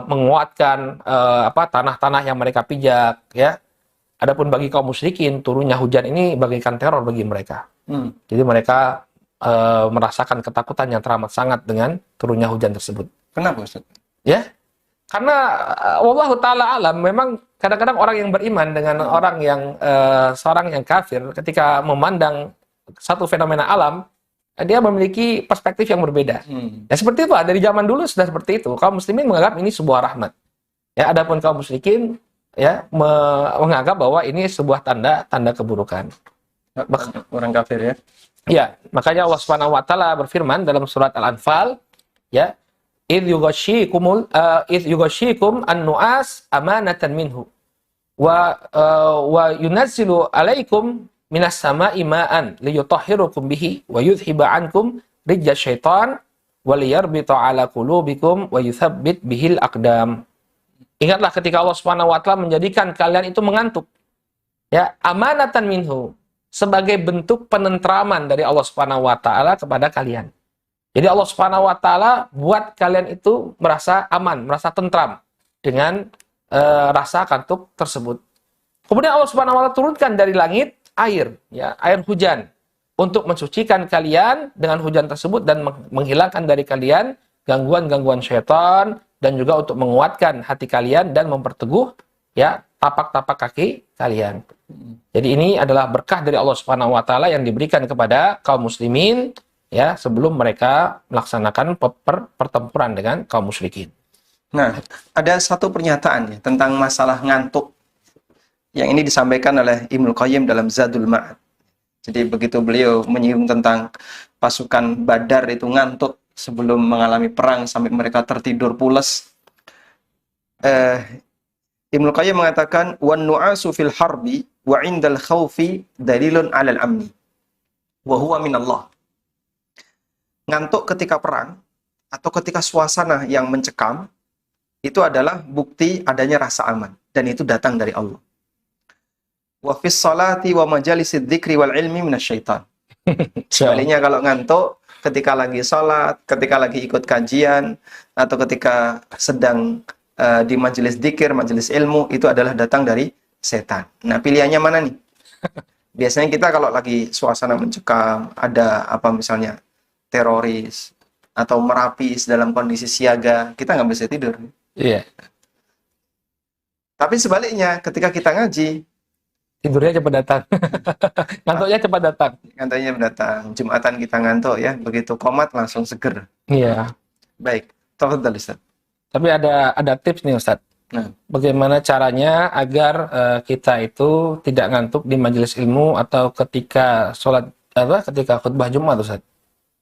menguatkan tanah-tanah yang mereka pijak, ya. Adapun bagi kaum musyrikin, turunnya hujan ini bagaikan teror bagi mereka. Jadi mereka merasakan ketakutan yang teramat sangat dengan turunnya hujan tersebut. Kenapa, Ustaz? Ya. Karena wallahu taala alam, memang kadang-kadang orang yang beriman dengan orang yang seorang yang kafir ketika memandang satu fenomena alam, dia memiliki perspektif yang berbeda. Ya seperti itu, dari zaman dulu sudah seperti itu. Kaum muslimin menganggap ini sebuah rahmat. Ya, adapun kaum musyrikin ya menganggap bahwa ini sebuah tanda keburukan. Orang kafir ya. Ya, makanya Allah Subhanahu wa taala berfirman dalam surat Al-Anfal, ya, idh yughashshikum an-nu'as amanatan minhu wa yunazzilu alaikum minas sama'i ma'an liyutahhirukum bihi wa yudhhiba ankum rijza syaitan wa liyarbita ala qulubikum wa yuthabbit bihil aqdam. Ingatlah ketika Allah Subhanahu wa taala menjadikan kalian itu mengantuk. Ya, amanatan minhu, sebagai bentuk penentraman dari Allah Subhanahu wa taala kepada kalian. Jadi Allah Subhanahu wa taala buat kalian itu merasa aman, merasa tentram dengan rasa kantuk tersebut. Kemudian Allah Subhanahu wa taala turunkan dari langit air, ya, air hujan untuk mensucikan kalian dengan hujan tersebut dan menghilangkan dari kalian gangguan-gangguan syaitan dan juga untuk menguatkan hati kalian dan memperteguh ya tapak-tapak kaki kalian. Jadi ini adalah berkah dari Allah Subhanahu wa taala yang diberikan kepada kaum muslimin ya sebelum mereka melaksanakan pertempuran dengan kaum musyrikin. Nah, ada satu pernyataan ya, tentang masalah ngantuk yang ini disampaikan oleh Ibnu Qayyim dalam Zadul Ma'ad. Jadi begitu beliau menyinggung tentang pasukan Badar itu ngantuk sebelum mengalami perang sampai mereka tertidur pules. Ibnu Qayyim mengatakan wan nu'asu fil harbi wa 'indal khaufi dalilun 'alal amni wa huwa minallah. Ngantuk ketika perang atau ketika suasana yang mencekam itu adalah bukti adanya rasa aman dan itu datang dari Allah. Wa fis salati wa majalisid dzikri wal ilmi minasyaitan. Sebaliknya kalau ngantuk ketika lagi salat, ketika lagi ikut kajian atau ketika sedang di majelis dzikir, majelis ilmu, itu adalah datang dari setan. Nah, pilihannya mana nih? Biasanya kita kalau lagi suasana mencekam, ada apa misalnya teroris atau Merapi dalam kondisi siaga, kita nggak bisa tidur. Iya. Tapi sebaliknya, ketika kita ngaji, Tidurnya cepat datang. Ngantuknya cepat datang. ngantuknya datang. Jumatan kita ngantuk ya, begitu komat langsung seger. Iya. Baik, tafadhal Ustaz. Tapi ada tips nih Ustaz. Nah, Bagaimana caranya agar kita itu tidak ngantuk di majelis ilmu atau ketika ketika khutbah Jumat Ustaz.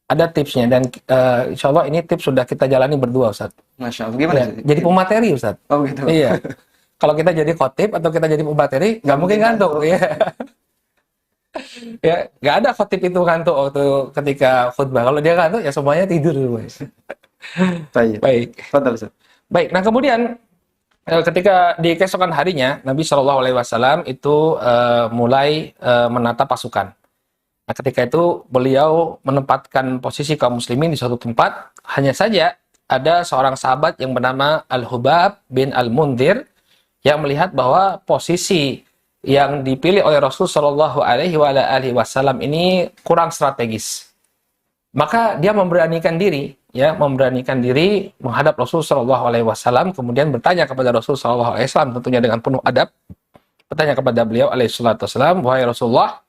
Ada tipsnya dan insya Allah ini tips sudah kita jalani berdua Ustaz. Masya Allah. Gimana? Ya, jadi pemateri Ustaz. Oh gitu. Iya. Kalau kita jadi khotib atau kita jadi pemateri, nggak mungkin ngantuk. Ya. Ya, nggak ada khotib itu ngantuk waktu ketika khutbah. Kalau dia ngantuk, ya semuanya tidur. Baik. Baik. Tafadhal Ustaz. Baik. Nah kemudian ketika di keesokan harinya, Nabi Shallallahu Alaihi Wasallam itu mulai menata pasukan. Nah ketika itu beliau menempatkan posisi kaum muslimin di suatu tempat. Hanya saja ada seorang sahabat yang bernama Al-Hubab bin Al-Mundhir yang melihat bahwa posisi yang dipilih oleh Rasul Shallallahu Alaihi Wasallam ini kurang strategis. Maka dia memberanikan diri menghadap Rasul Shallallahu Alaihi Wasallam, kemudian bertanya kepada Rasul Shallallahu Alaihi Wasallam tentunya dengan penuh adab, bertanya kepada beliau Alaihi Wasallam, wahai Rasulullah,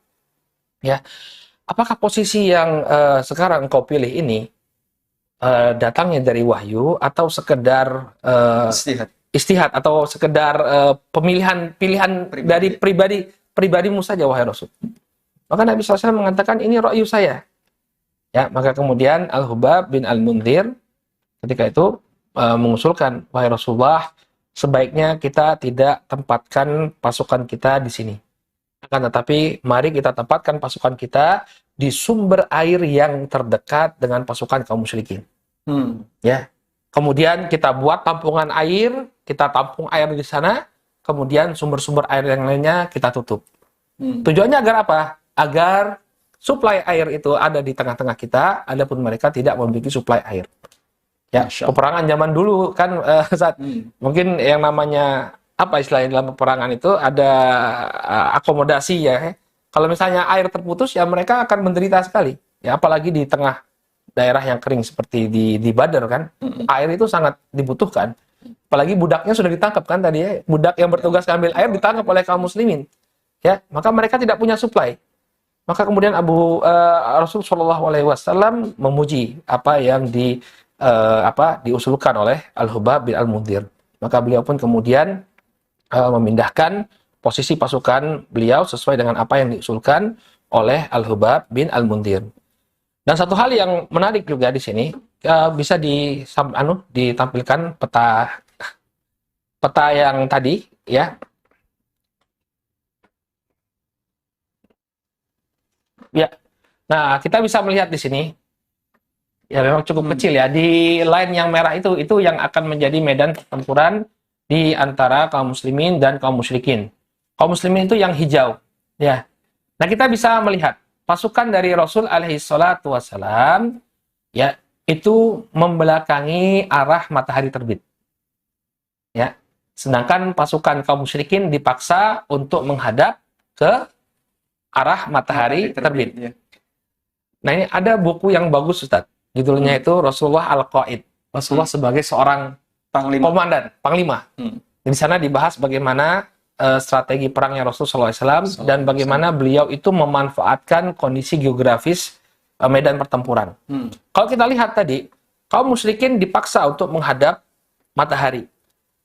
ya, apakah posisi yang sekarang engkau pilih ini datangnya dari wahyu atau sekedar istihad atau sekedar pilihan dari pribadimu saja wahai Rasul. Maka Nabi SAW mengatakan ini ra'yu saya. Ya, maka kemudian Al-Hubab bin Al-Mundhir ketika itu mengusulkan, wahai Rasulullah, sebaiknya kita tidak tempatkan pasukan kita di sini. Akan tetapi mari kita tempatkan pasukan kita di sumber air yang terdekat dengan pasukan kaum musyrikin. Ya. Kemudian kita buat tampungan air, kita tampung air di sana, kemudian sumber-sumber air yang lainnya kita tutup. Tujuannya agar apa? Agar suplai air itu ada di tengah-tengah kita, adapun mereka tidak memiliki suplai air. Ya, peperangan zaman dulu kan saat mungkin yang namanya apa istilahnya dalam peperangan itu ada akomodasi ya. Kalau misalnya air terputus ya mereka akan menderita sekali. Ya, apalagi di tengah daerah yang kering seperti di Badar kan, air itu sangat dibutuhkan. Apalagi budaknya sudah ditangkap kan tadi ya, budak yang bertugas ambil air ditangkap oleh kaum muslimin. Ya, maka mereka tidak punya suplai. Maka kemudian Rasul Shallallahu Alaihi Wasallam memuji apa yang diusulkan oleh Al-Hubab bin Al-Mundhir. Maka beliau pun kemudian memindahkan posisi pasukan beliau sesuai dengan apa yang diusulkan oleh Al-Hubab bin Al-Mundhir. Dan satu hal yang menarik juga di sini bisa ditampilkan peta yang tadi ya. Ya. Nah, kita bisa melihat di sini ya memang cukup kecil ya. Di line yang merah itu yang akan menjadi medan pertempuran di antara kaum muslimin dan kaum musyrikin. Kaum muslimin itu yang hijau ya. Nah, kita bisa melihat pasukan dari Rasul alaihi salatu wasalam ya itu membelakangi arah matahari terbit. Ya. Sedangkan pasukan kaum musyrikin dipaksa untuk menghadap ke arah matahari terbit. Ya. Nah, ini ada buku yang bagus, Ustaz. Judulnya itu Rasulullah Al-Qaid. Rasulullah sebagai seorang komandan, panglima. Di sana dibahas bagaimana strategi perangnya Rasulullah SAW dan bagaimana beliau itu memanfaatkan kondisi geografis medan pertempuran. Kalau kita lihat tadi, kaum musyrikin dipaksa untuk menghadap matahari.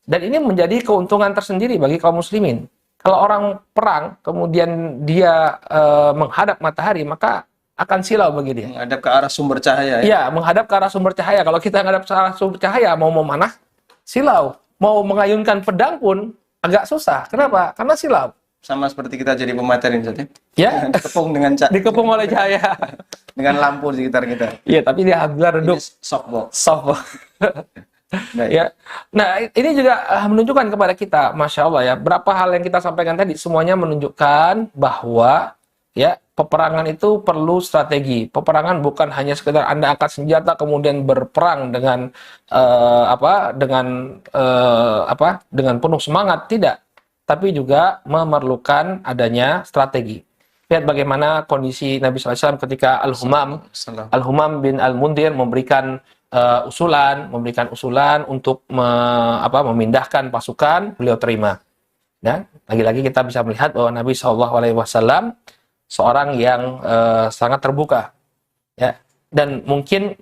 Dan ini menjadi keuntungan tersendiri bagi kaum muslimin. Kalau orang perang, kemudian dia menghadap matahari, maka akan silau bagi dia. Menghadap ke arah sumber cahaya. Iya, menghadap ke arah sumber cahaya. Kalau kita menghadap ke arah sumber cahaya, mau memanah, silau. Mau mengayunkan pedang pun agak susah. Kenapa? Karena silau. Sama seperti kita jadi pemateri, Ustaz, ya? Ya, Dikepung dengan cahaya. dikepung oleh cahaya. Dengan lampu di sekitar kita. Iya, tapi dia alhamdulillah redup. Softbox. Ya. Nah, ini juga menunjukkan kepada kita, Masya Allah ya, berapa hal yang kita sampaikan tadi, semuanya menunjukkan bahwa ya peperangan itu perlu strategi. Peperangan bukan hanya sekedar Anda angkat senjata kemudian berperang dengan dengan penuh semangat, tidak. Tapi juga memerlukan adanya strategi. Lihat bagaimana kondisi Nabi SAW ketika Al-Humam bin Al-Mundir memberikan usulan untuk memindahkan pasukan, beliau terima. Dan lagi-lagi kita bisa melihat bahwa Nabi SAW seorang yang sangat terbuka, ya. Dan mungkin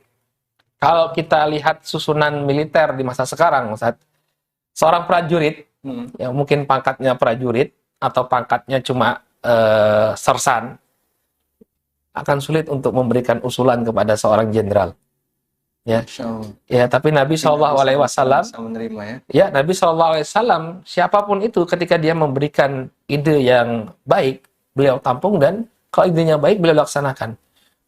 kalau kita lihat susunan militer di masa sekarang, Ustaz, seorang prajurit, yang mungkin pangkatnya prajurit atau pangkatnya cuma sersan, akan sulit untuk memberikan usulan kepada seorang jenderal. Ya, tapi Nabi SAW, Nabi SAW, siapapun itu, ketika dia memberikan ide yang baik, beliau tampung, dan kalau idenya baik, beliau laksanakan.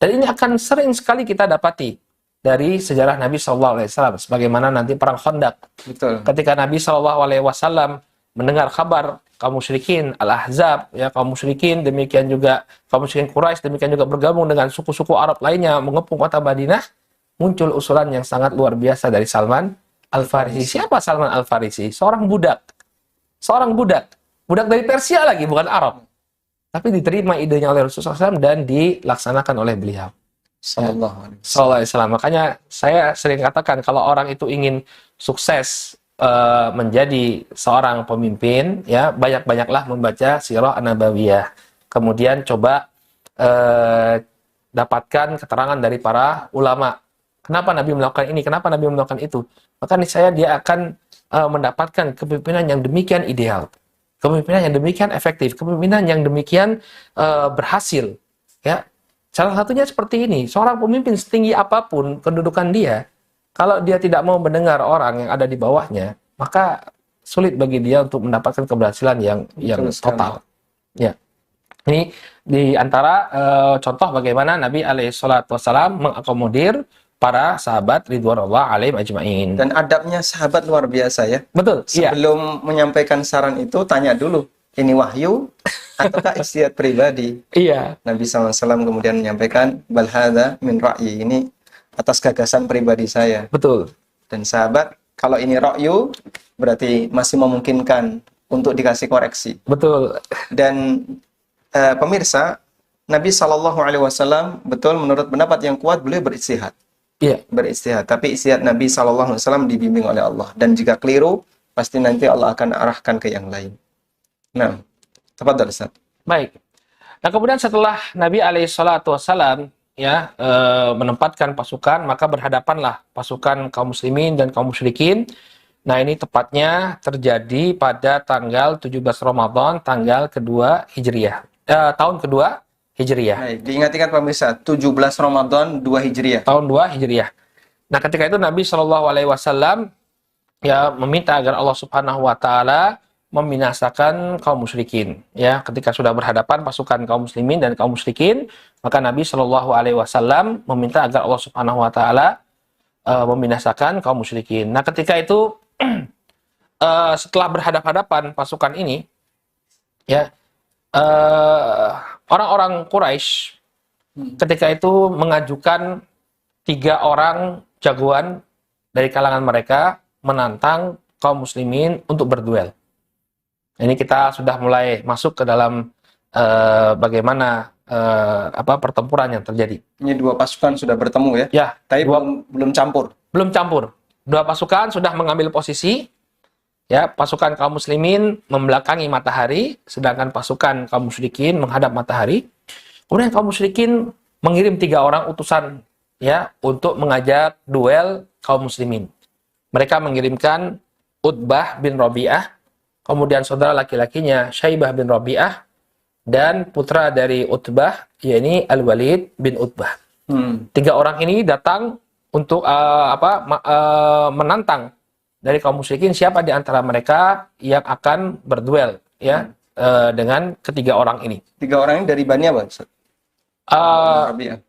Dan ini akan sering sekali kita dapati dari sejarah Nabi SAW, sebagaimana nanti perang Khandaq. Betul. Ketika Nabi SAW mendengar kabar kaum musyrikin Al-Ahzab, ya, kaum musyrikin, demikian juga kaum musyrikin Quraisy, demikian juga bergabung dengan suku-suku Arab lainnya mengepung kota Madinah, muncul usulan yang sangat luar biasa dari Salman Al-Farisi. Siapa Salman Al-Farisi? Seorang budak. Budak dari Persia lagi, bukan Arab. Tapi diterima idenya oleh Rasulullah SAW dan dilaksanakan oleh beliau. Sallallahu Alaihi Wasallam. Makanya saya sering katakan, kalau orang itu ingin sukses menjadi seorang pemimpin, ya, banyak-banyaklah membaca Sirah An-Nabawiyah. Kemudian coba dapatkan keterangan dari para ulama. Kenapa Nabi melakukan ini? Kenapa Nabi melakukan itu? Maka niscaya dia akan mendapatkan kepemimpinan yang demikian ideal, kepemimpinan yang demikian efektif, kepemimpinan yang demikian berhasil. Ya, salah satunya seperti ini. Seorang pemimpin setinggi apapun kedudukan dia, kalau dia tidak mau mendengar orang yang ada di bawahnya, maka sulit bagi dia untuk mendapatkan keberhasilan yang total. Ya. Ini di antara contoh bagaimana Nabi SAW mengakomodir para sahabat ridwanullah alaihim ajma'in. Dan adabnya sahabat luar biasa, ya. Betul. Sebelum menyampaikan saran itu, tanya dulu, ini wahyu ataukah ijtihad pribadi? Iya. Nabi SAW kemudian menyampaikan, bal hadza min ra'yi, ini atas gagasan pribadi saya. Betul. Dan sahabat, kalau ini ra'yu, berarti masih memungkinkan untuk dikasih koreksi. Betul. Dan pemirsa, Nabi SAW betul menurut pendapat yang kuat, beliau beristihad. Iya. Beristihad. Tapi istihad Nabi SAW dibimbing oleh Allah. Dan jika keliru, pasti nanti Allah akan arahkan ke yang lain. Nah, tafadhal Ustaz. Baik. Nah, kemudian setelah Nabi SAW ya menempatkan pasukan, maka berhadapanlah pasukan kaum muslimin dan kaum musyrikin. Nah, ini tepatnya terjadi pada tanggal 17 Ramadan, tanggal kedua Hijriah. Tahun kedua Hijriah. Baik, diingat-ingat pemirsa, 17 Ramadan 2 Hijriah. Tahun 2 Hijriah. Nah, ketika itu Nabi SAW ya meminta agar Allah Subhanahu wa taala membinasakan kaum musyrikin. Ya, ketika sudah berhadapan pasukan kaum muslimin dan kaum musyrikin, maka Nabi SAW meminta agar Allah Subhanahu wa taala membinasakan kaum musyrikin. Nah, ketika itu setelah berhadapan-hadapan pasukan ini, ya, orang-orang Quraisy ketika itu mengajukan 3 orang jagoan dari kalangan mereka menantang kaum muslimin untuk berduel. Ini kita sudah mulai masuk ke dalam bagaimana pertempuran yang terjadi. Ini dua pasukan sudah bertemu ya? Ya, Tapi belum campur. belum campur. Dua pasukan sudah mengambil posisi. Ya, pasukan kaum muslimin membelakangi matahari, sedangkan pasukan kaum musyrikin menghadap matahari. Kemudian kaum musyrikin mengirim 3 orang utusan ya untuk mengajak duel kaum muslimin. Mereka mengirimkan Utbah bin Rabi'ah, kemudian saudara laki-lakinya Syaibah bin Rabi'ah, dan putra dari Utbah, yakni Al-Walid bin Utbah. 3 orang ini datang untuk menantang dari kaum musyrikin siapa di antara mereka yang akan berduel ya dengan ketiga orang ini. 3 orang ini dari Bani apa? Rabi'ah.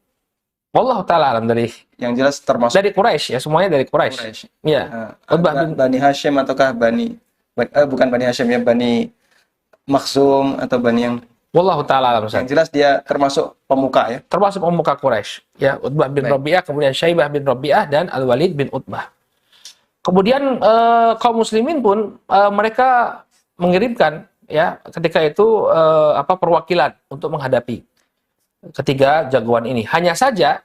Wallahu ta'ala alam, dari Yang jelas termasuk dari Quraisy ya, semuanya dari Quraisy. Ya. Utbah bin Bani Hashim ataukah bukan Bani Hashim ya, Bani Makhzum atau Bani yang Wallahu ta'ala alam. Yang jelas dia termasuk pemuka ya. Termasuk pemuka Quraisy. Ya, Utbah bin Rabi'ah, kemudian Syaibah bin Rabi'ah dan Al-Walid bin Utbah. Kemudian kaum muslimin pun mereka mengirimkan ya ketika itu perwakilan untuk menghadapi ketiga jagoan ini. Hanya saja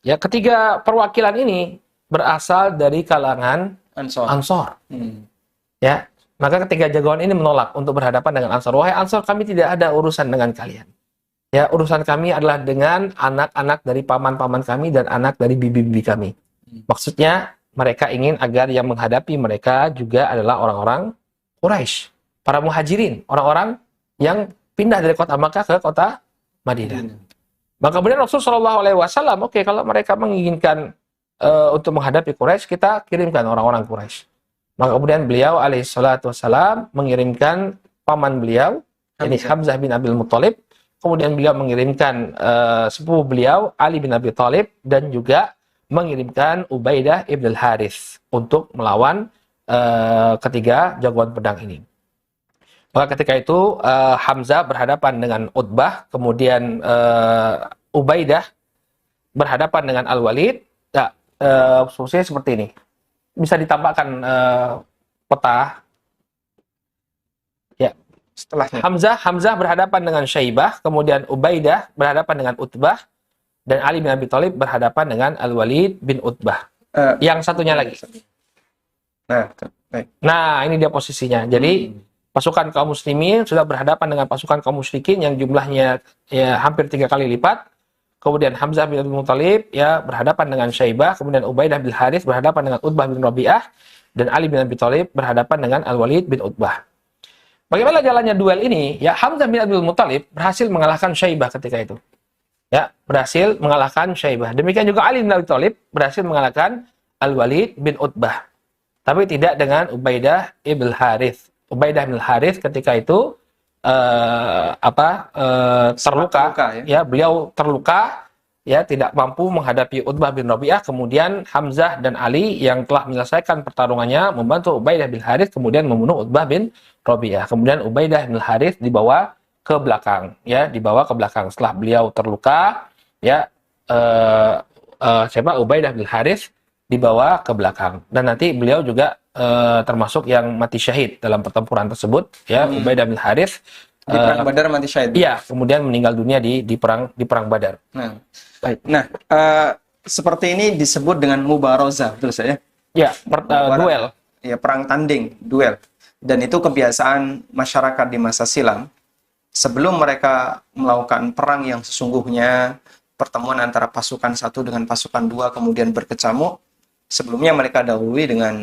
ya ketiga perwakilan ini berasal dari kalangan Ansor. Ya, maka ketiga jagoan ini menolak untuk berhadapan dengan Ansor. Wahai Ansor, kami tidak ada urusan dengan kalian. Ya, urusan kami adalah dengan anak-anak dari paman-paman kami dan anak dari bibi-bibi kami. Maksudnya mereka ingin agar yang menghadapi mereka juga adalah orang-orang Quraisy, para muhajirin, orang-orang yang pindah dari kota Makkah ke kota Madinah. Maka kemudian Rasulullah SAW, oke, kalau mereka menginginkan untuk menghadapi Quraisy, kita kirimkan orang-orang Quraisy. Maka kemudian beliau alaihissalam mengirimkan paman beliau, ini Hamzah bin Abdul Muttalib. Kemudian beliau mengirimkan sepupu beliau Ali bin Abi Thalib, dan juga mengirimkan Ubaidah ibn al-Harith untuk melawan ketiga jagoan pedang ini. Maka ketika itu Hamzah berhadapan dengan Utbah, kemudian Ubaidah berhadapan dengan Al-Walid. Ya, posisinya seperti ini. Bisa ditampakkan peta. Ya, Setelahnya Hamzah berhadapan dengan Syaibah, kemudian Ubaidah berhadapan dengan Utbah, dan Ali bin Abi Thalib berhadapan dengan Al-Walid bin Utbah. Yang satunya lagi. Nah, ini dia posisinya. Jadi pasukan kaum muslimin sudah berhadapan dengan pasukan kaum musyrikin yang jumlahnya ya hampir 3 kali lipat. Kemudian Hamzah bin Abdul Muttalib ya berhadapan dengan Syaibah, kemudian Ubaidah bin Harith berhadapan dengan Utbah bin Rabi'ah, dan Ali bin Abi Thalib berhadapan dengan Al-Walid bin Utbah. Bagaimana jalannya duel ini? Ya, Hamzah bin Abdul Muttalib berhasil mengalahkan Syaibah ketika itu. Ya, berhasil mengalahkan Syaibah. Demikian juga Ali bin Abi Thalib berhasil mengalahkan Al-Walid bin Utbah. Tapi tidak dengan Ubaidah ibn Harith. Ubaidah bin Harith ketika itu terluka ya, beliau terluka ya, tidak mampu menghadapi Utbah bin Rabi'ah. Kemudian Hamzah dan Ali yang telah menyelesaikan pertarungannya membantu Ubaidah bin Harith kemudian membunuh Utbah bin Rabi'ah. Kemudian Ubaidah bin Harith dibawa ke belakang ya, dibawa ke belakang setelah beliau terluka ya. Ubaidah bin Harith dibawa ke belakang, dan nanti beliau juga termasuk yang mati syahid dalam pertempuran tersebut ya. Ubaidah bin Harith di perang Badar mati syahid. Iya, kemudian meninggal dunia di perang Badar. Nah, baik. Nah, seperti ini disebut dengan mubarazah, betul saya? Ya, duel. Ya, perang tanding, duel. Dan itu kebiasaan masyarakat di masa silam. Sebelum mereka melakukan perang yang sesungguhnya, pertemuan antara pasukan satu dengan pasukan dua kemudian berkecamuk, sebelumnya mereka dahului dengan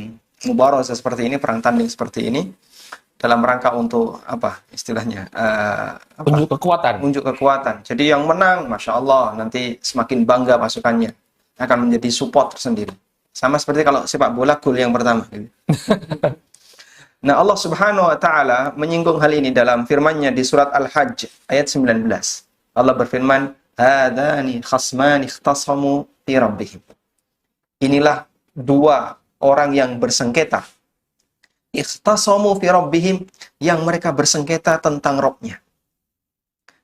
mubarazah seperti ini, perang tanding seperti ini, dalam rangka untuk apa istilahnya? Unjuk kekuatan. Unjuk kekuatan. Jadi yang menang, Masya Allah, nanti semakin bangga pasukannya, akan menjadi support tersendiri. Sama seperti kalau sepak bola, gol yang pertama. Gitu. Nah, Allah Subhanahu wa Ta'ala menyinggung hal ini dalam firman-Nya di surat Al-Hajj ayat 19. Allah berfirman, "Hadzani khasmani ikhtasamu fi rabbihim." Inilah 2 orang yang bersengketa. Ikhtasamu fi rabbihim, yang mereka bersengketa tentang Rabb-nya.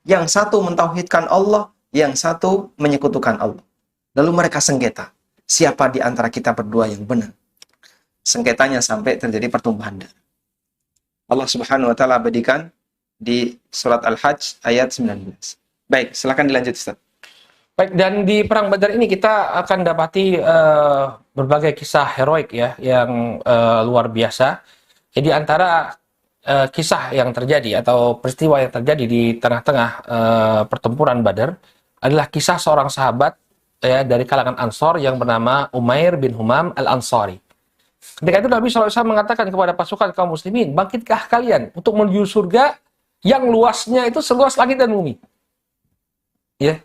Yang satu mentauhidkan Allah, yang satu menyekutukan Allah. Lalu mereka sengketa, siapa di antara kita berdua yang benar? Sengketanya sampai terjadi pertumpahan darah. Allah Subhanahu wa taala abadikan di surat Al-Hajj ayat 19. Baik, silakan dilanjut Ustaz. Baik, dan di Perang Badar ini kita akan dapati berbagai kisah heroik ya, yang luar biasa. Jadi antara kisah yang terjadi atau peristiwa yang terjadi di tengah-tengah pertempuran Badar adalah kisah seorang sahabat ya, dari kalangan Ansor yang bernama Umair bin Humam Al-Ansari. Ketika itu Nabi SAW mengatakan kepada pasukan kaum muslimin, bangkitkah kalian untuk menuju surga yang luasnya itu seluas langit dan bumi. Ya.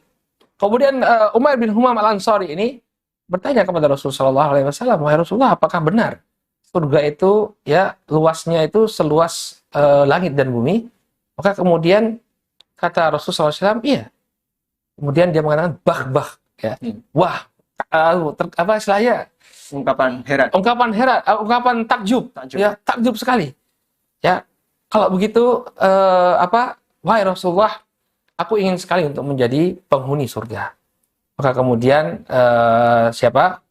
Kemudian Umair bin Humam Al-Ansari ini bertanya kepada Rasulullah SAW, wahai Rasulullah, apakah benar surga itu ya luasnya itu seluas langit dan bumi? Maka kemudian kata Rasulullah SAW, iya. Kemudian dia mengatakan bah ya. Wah, apa istilahnya? Ungkapan heran. Ungkapan takjub. Ya, takjub sekali. Ya, kalau begitu wahai Rasulullah, aku ingin sekali untuk menjadi penghuni surga. Maka kemudian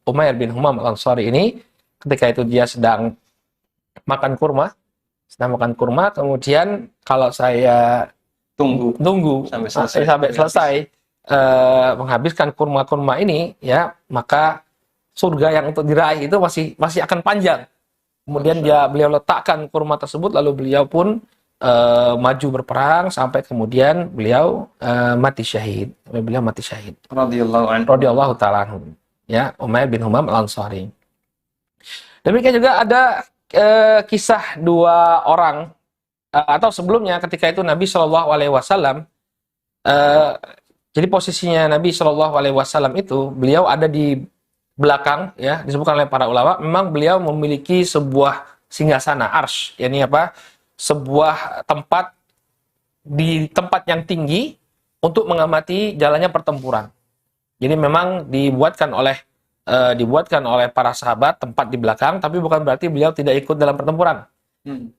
Umair bin Humam Al-Ansari ini ketika itu dia sedang makan kurma, kemudian kalau saya tunggu sampai selesai menghabiskan kurma-kurma ini, ya, maka surga yang untuk diraih itu masih akan panjang. Kemudian beliau letakkan kurma tersebut, lalu beliau pun maju berperang sampai kemudian beliau mati syahid. Radhiyallahu ta'ala anhu. Ya, Umair bin Humam Al-Ansari. Demikian juga ada kisah dua orang atau sebelumnya ketika itu Nabi Shallallahu Alaihi Wasallam. Jadi posisinya Nabi Shallallahu Alaihi Wasallam itu beliau ada di belakang, ya, disebutkan oleh para ulama. Memang beliau memiliki sebuah singgasana arsy, yakni apa? Sebuah tempat yang tinggi untuk mengamati jalannya pertempuran. Jadi memang dibuatkan oleh para sahabat tempat di belakang, tapi bukan berarti beliau tidak ikut dalam pertempuran.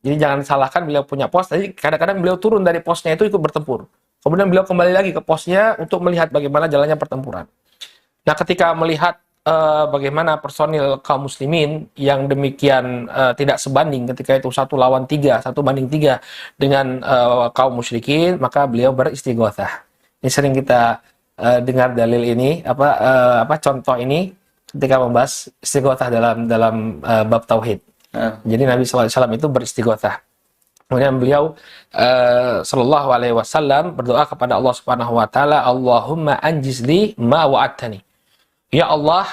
Jadi jangan salahkan, beliau punya pos. Jadi kadang-kadang beliau turun dari posnya itu ikut bertempur. Kemudian beliau kembali lagi ke posnya untuk melihat bagaimana jalannya pertempuran. Nah, ketika melihat bagaimana personil kaum muslimin yang demikian tidak sebanding ketika itu 1 banding 3 dengan kaum musyrikin, maka beliau beristighotsah. Ini sering kita dengar dalil ini, contoh ini ketika membahas istighotsah dalam bab tauhid. Jadi Nabi SAW itu beristighotsah. Kemudian beliau sallallahu alaihi wasallam berdoa kepada Allah Subhanahu wa taala, Allahumma anjizli ma wa'adtani. Ya Allah,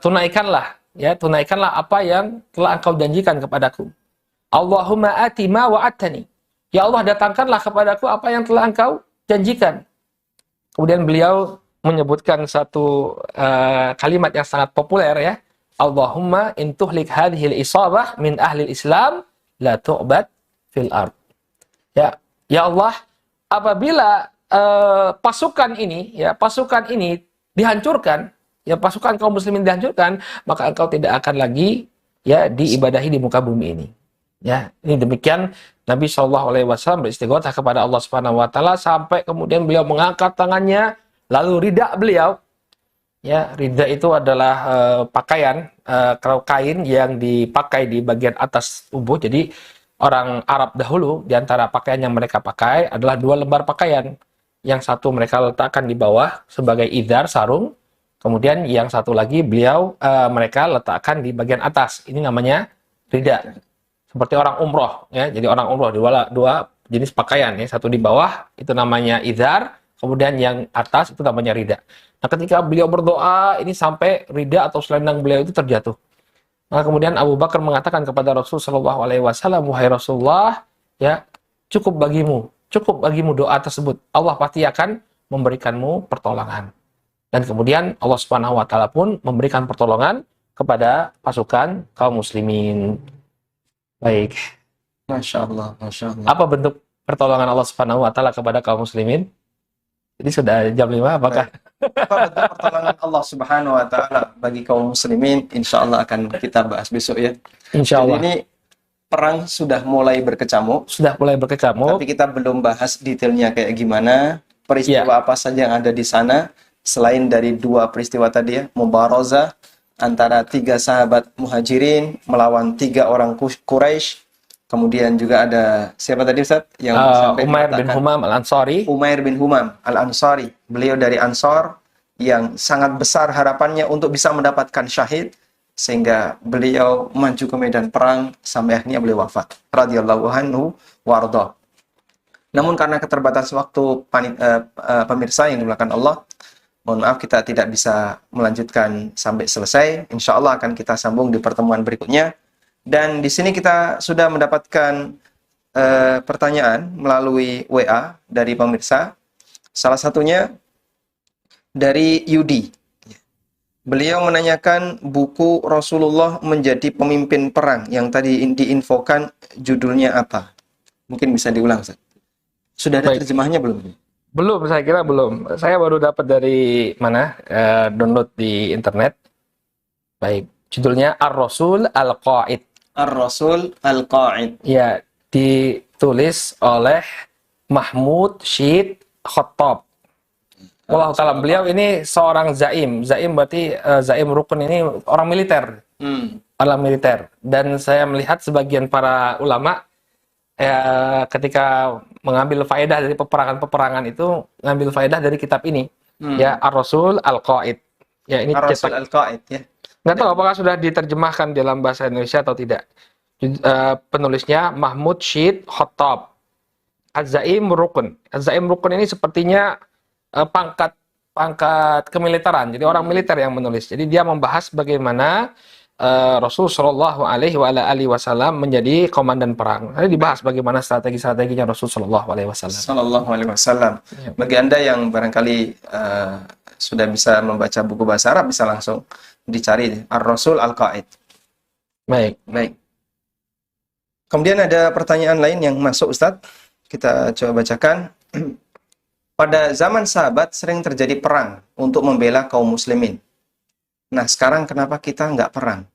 tunaikanlah apa yang telah Engkau janjikan kepadaku. Allahumma ati ma wa'adtani. Ya Allah, datangkanlah kepadaku apa yang telah Engkau janjikan. Kemudian beliau menyebutkan satu kalimat yang sangat populer, ya. Allahumma in tuhlik hadhil isabah min ahli Islam la tu'bad fil ard. Ya Allah, apabila pasukan ini dihancurkan, ya, pasukan kaum muslimin dihancurkan, maka engkau tidak akan lagi, ya, diibadahi di muka bumi ini. Ya, ini demikian Nabi SAW beristighotsah kepada Allah Subhanahu wa taala sampai kemudian beliau mengangkat tangannya, lalu ridha beliau, ya, ridha itu adalah pakaian, kain yang dipakai di bagian atas tubuh. Jadi orang Arab dahulu, di antara pakaian yang mereka pakai adalah 2 lembar pakaian. Yang satu mereka letakkan di bawah sebagai idar, sarung. Kemudian yang satu lagi mereka letakkan di bagian atas. Ini namanya ridha. Seperti orang umroh, ya. Jadi orang umroh dua jenis pakaian, ya. Satu di bawah itu namanya idar, kemudian yang atas itu namanya ridha. Nah, ketika beliau berdoa ini sampai ridha atau selendang beliau itu terjatuh. Nah, kemudian Abu Bakar mengatakan kepada Rasulullah SAW, wahai Rasulullah, ya, cukup bagimu doa tersebut. Allah pasti akan memberikanmu pertolongan. Dan kemudian Allah Subhanahu wa taala pun memberikan pertolongan kepada pasukan kaum muslimin. Baik. Masya Allah. Apa bentuk pertolongan Allah Subhanahu wa taala kepada kaum muslimin? Jadi sudah jam 5, apakah? Apa bentuk pertolongan Allah Subhanahu wa taala bagi kaum muslimin? Insya Allah akan kita bahas besok, ya. Insya Allah. Jadi ini perang sudah mulai berkecamuk. Tapi kita belum bahas detailnya kayak gimana, peristiwa apa saja yang ada di sana. selain dari dua peristiwa tadi ya, mubarazah antara 3 sahabat muhajirin melawan 3 orang Quraisy. Kemudian juga ada siapa tadi Ustaz yang sampai Umair bin mengatakan Humam al-Ansari. Umair bin Humam al-Ansari. Beliau dari Ansor yang sangat besar harapannya untuk bisa mendapatkan syahid, sehingga beliau maju ke medan perang sampai akhirnya beliau wafat radhiyallahu anhu warda. Namun karena keterbatasan waktu pemirsa yang dimuliakan Allah, mohon maaf kita tidak bisa melanjutkan sampai selesai. Insya Allah akan kita sambung di pertemuan berikutnya. Dan di sini kita sudah mendapatkan pertanyaan melalui WA dari pemirsa. Salah satunya dari Yudi. Beliau menanyakan buku Rasulullah menjadi pemimpin perang yang tadi diinfokan judulnya apa? Mungkin bisa diulang, Ustaz. Sudah ada Baik. terjemahnya belum? Belum, saya kira belum. Saya baru dapat dari mana? Download di internet. Baik, judulnya Ar-Rasul Al-Qaid. Ar-Rasul Al-Qa'id. Ya, ditulis oleh Mahmud Syed Khattab. Wallahu ta'ala, beliau ini seorang zaim. Zaim berarti zaim rukun ini orang militer. Orang militer. Dan saya melihat sebagian para ulama ketika mengambil faedah dari peperangan-peperangan itu, ngambil faedah dari kitab ini. Ya, Ar-Rasul Al-Qaid. Ya, ini Ar-Rasul cetak. Al-Qa'id ya. Nggak tahu apakah sudah diterjemahkan dalam bahasa Indonesia atau tidak. Penulisnya Mahmud Syed Khattab. Az-Zaim Rukun. Az-Zaim Rukun ini sepertinya pangkat kemiliteran. Jadi orang militer yang menulis. Jadi dia membahas bagaimana Rasul Shallallahu Alaihi Wasallam menjadi komandan perang. Ini dibahas bagaimana strategi-strateginya Rasul Shallallahu Alaihi Wasallam. Sallallahu Alaihi Wasallam. Ya. Bagi Anda yang barangkali sudah bisa membaca buku bahasa Arab, bisa langsung dicari Ar-Rasul Al-Qaid. Baik. Baik. Kemudian ada pertanyaan lain yang masuk, Ustadz. Kita coba bacakan. Pada zaman sahabat sering terjadi perang untuk membela kaum muslimin. Nah, sekarang kenapa kita nggak perang?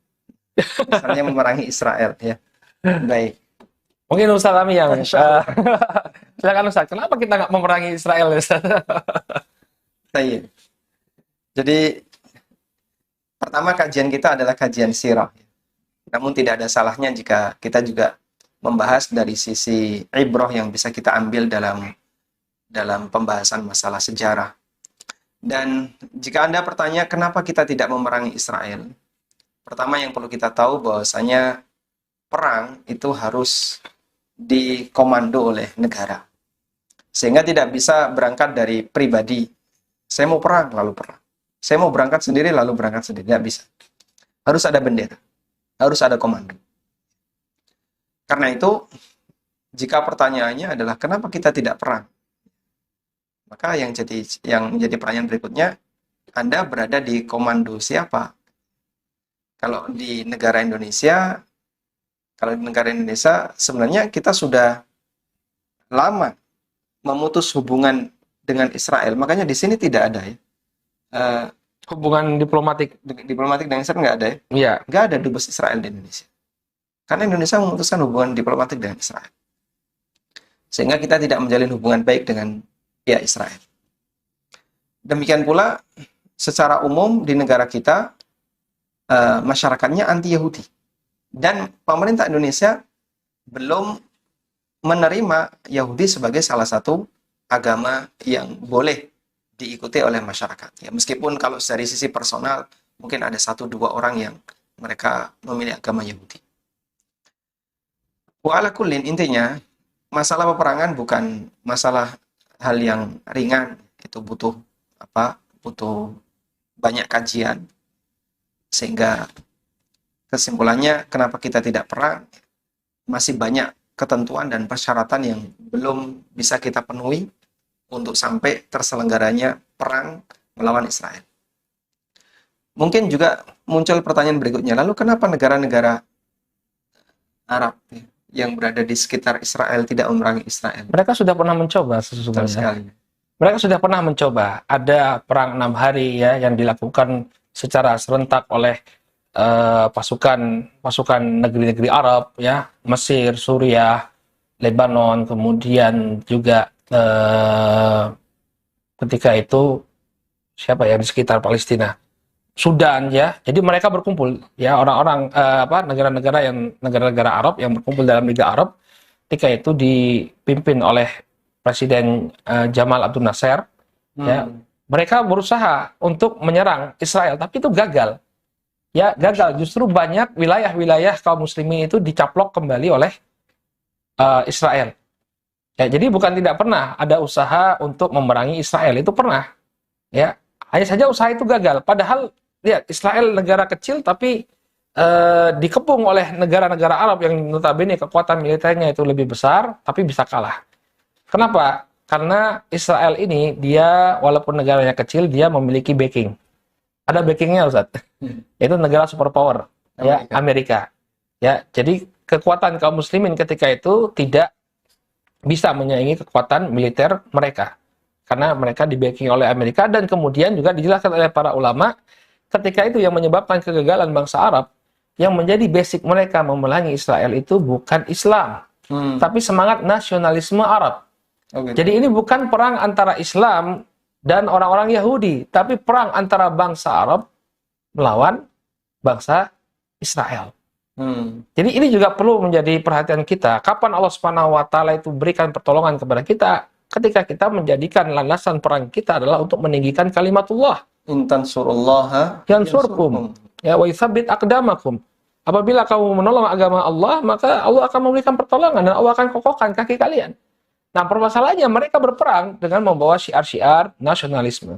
Misalnya memerangi Israel, ya. Baik. Mungkin Ustaz Ami yang silakan Ustaz. Kenapa kita nggak memerangi Israel, Ustaz? Baik. Jadi pertama kajian kita adalah kajian sirah. Namun tidak ada salahnya jika kita juga membahas dari sisi ibrah yang bisa kita ambil dalam pembahasan masalah sejarah. Dan jika Anda bertanya kenapa kita tidak memerangi Israel, pertama yang perlu kita tahu bahwasanya perang itu harus dikomando oleh negara. Sehingga tidak bisa berangkat dari pribadi. Saya mau perang, lalu perang. Saya mau berangkat sendiri, lalu berangkat sendiri. Tidak bisa. Harus ada bendera. Harus ada komando. Karena itu, jika pertanyaannya adalah kenapa kita tidak perang? Maka yang menjadi pertanyaan berikutnya, Anda berada di komando siapa? Kalau di negara Indonesia, sebenarnya kita sudah lama memutus hubungan dengan Israel. Makanya di sini tidak ada ya. Hubungan diplomatik Dengan Israel nggak ada ya. Iya. Nggak ada dubes Israel di Indonesia. Karena Indonesia memutuskan hubungan diplomatik dengan Israel. Sehingga kita tidak menjalin hubungan baik dengan pihak Israel. Demikian pula secara umum di negara kita masyarakatnya anti Yahudi. Dan pemerintah Indonesia belum menerima Yahudi sebagai salah satu agama yang boleh diikuti oleh masyarakat. Ya, meskipun kalau dari sisi personal mungkin ada 1-2 orang yang mereka memilih agama Yahudi. Wa ala kullin, intinya masalah peperangan bukan masalah hal yang ringan, itu butuh banyak kajian. Sehingga kesimpulannya kenapa kita tidak perang, masih banyak ketentuan dan persyaratan yang belum bisa kita penuhi untuk sampai terselenggaranya perang melawan Israel. Mungkin juga muncul pertanyaan berikutnya, lalu kenapa negara-negara Arab yang berada di sekitar Israel tidak memerangi Israel? Mereka sudah pernah mencoba Betul sesungguhnya. sekali. Mereka sudah pernah mencoba. Ada perang 6 hari ya yang dilakukan secara serentak oleh pasukan negeri-negeri Arab ya, Mesir, Suriah, Lebanon, kemudian juga ketika itu siapa ya di sekitar Palestina, Sudan ya. Jadi mereka berkumpul ya orang-orang negara-negara Arab yang berkumpul dalam Liga Arab ketika itu dipimpin oleh Presiden Jamal Abdel Nasser ya. Hmm. Mereka berusaha untuk menyerang Israel tapi itu gagal. Ya, gagal. Justru banyak wilayah-wilayah kaum muslimin itu dicaplok kembali oleh Israel. Ya, jadi bukan tidak pernah ada usaha untuk memerangi Israel, itu pernah. Ya, hanya saja usaha itu gagal. Padahal lihat Israel negara kecil tapi dikepung oleh negara-negara Arab yang notabene kekuatan militernya itu lebih besar tapi bisa kalah. Kenapa? Karena Israel ini dia walaupun negaranya kecil dia memiliki backing. Ada backingnya Ustaz. Yaitu negara superpower ya Amerika. Ya, jadi kekuatan kaum muslimin ketika itu tidak bisa menyaingi kekuatan militer mereka. Karena mereka di-backing oleh Amerika dan kemudian juga dijelaskan oleh para ulama ketika itu yang menyebabkan kegagalan bangsa Arab yang menjadi basic mereka memerangi Israel itu bukan Islam, tapi semangat nasionalisme Arab. Jadi ini bukan perang antara Islam dan orang-orang Yahudi, tapi perang antara bangsa Arab melawan bangsa Israel. Jadi ini juga perlu menjadi perhatian kita. Kapan Allah Subhanahu wa taala itu berikan pertolongan kepada kita? Ketika kita menjadikan landasan perang kita adalah untuk meninggikan kalimatullah. In tansurullaha yansurkum ya wa yutsabbit aqdamakum. Apabila kamu menolong agama Allah, maka Allah akan memberikan pertolongan dan Allah akan kokohkan kaki kalian. Nah, permasalahannya mereka berperang dengan membawa syiar-syiar nasionalisme.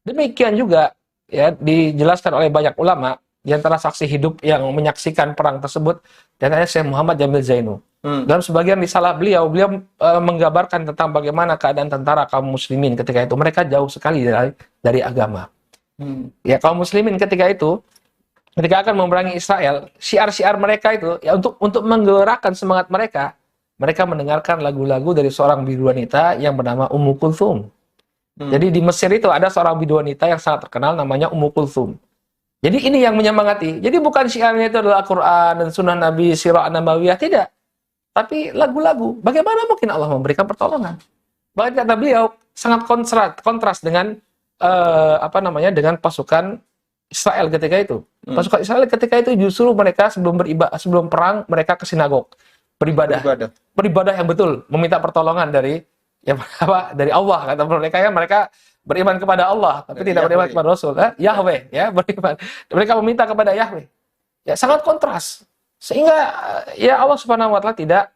Demikian juga ya dijelaskan oleh banyak ulama di antara saksi hidup yang menyaksikan perang tersebut dan ada Syekh Muhammad Jamil Zainu. Dalam sebagian risalah beliau menggambarkan tentang bagaimana keadaan tentara kaum muslimin ketika itu. Mereka jauh sekali dari agama. Ya, kaum muslimin ketika itu ketika akan memerangi Israel, syiar-syiar mereka itu ya untuk menggerakkan semangat mereka. Mereka mendengarkan lagu-lagu dari seorang bidu wanita yang bernama Ummu Kulthum. Jadi di Mesir itu ada seorang bidu wanita yang sangat terkenal namanya Ummu Kulthum. Jadi ini yang menyemangati. Jadi bukan syiarnya itu adalah Quran dan Sunnah Nabi, Sirah Nabawiyah, tidak. Tapi lagu-lagu. Bagaimana mungkin Allah memberikan pertolongan? Bahkan kata beliau sangat kontras dengan dengan pasukan Israel ketika itu. Pasukan Israel ketika itu justru mereka sebelum perang mereka ke sinagog beribadah yang betul, meminta pertolongan dari Allah. Kata mereka ya, mereka beriman kepada Allah tapi tidak beriman kepada Rasul. Yahweh ya, beriman. Mereka meminta kepada Yahweh. Ya, sangat kontras. Sehingga ya Allah Subhanahu wa taala tidak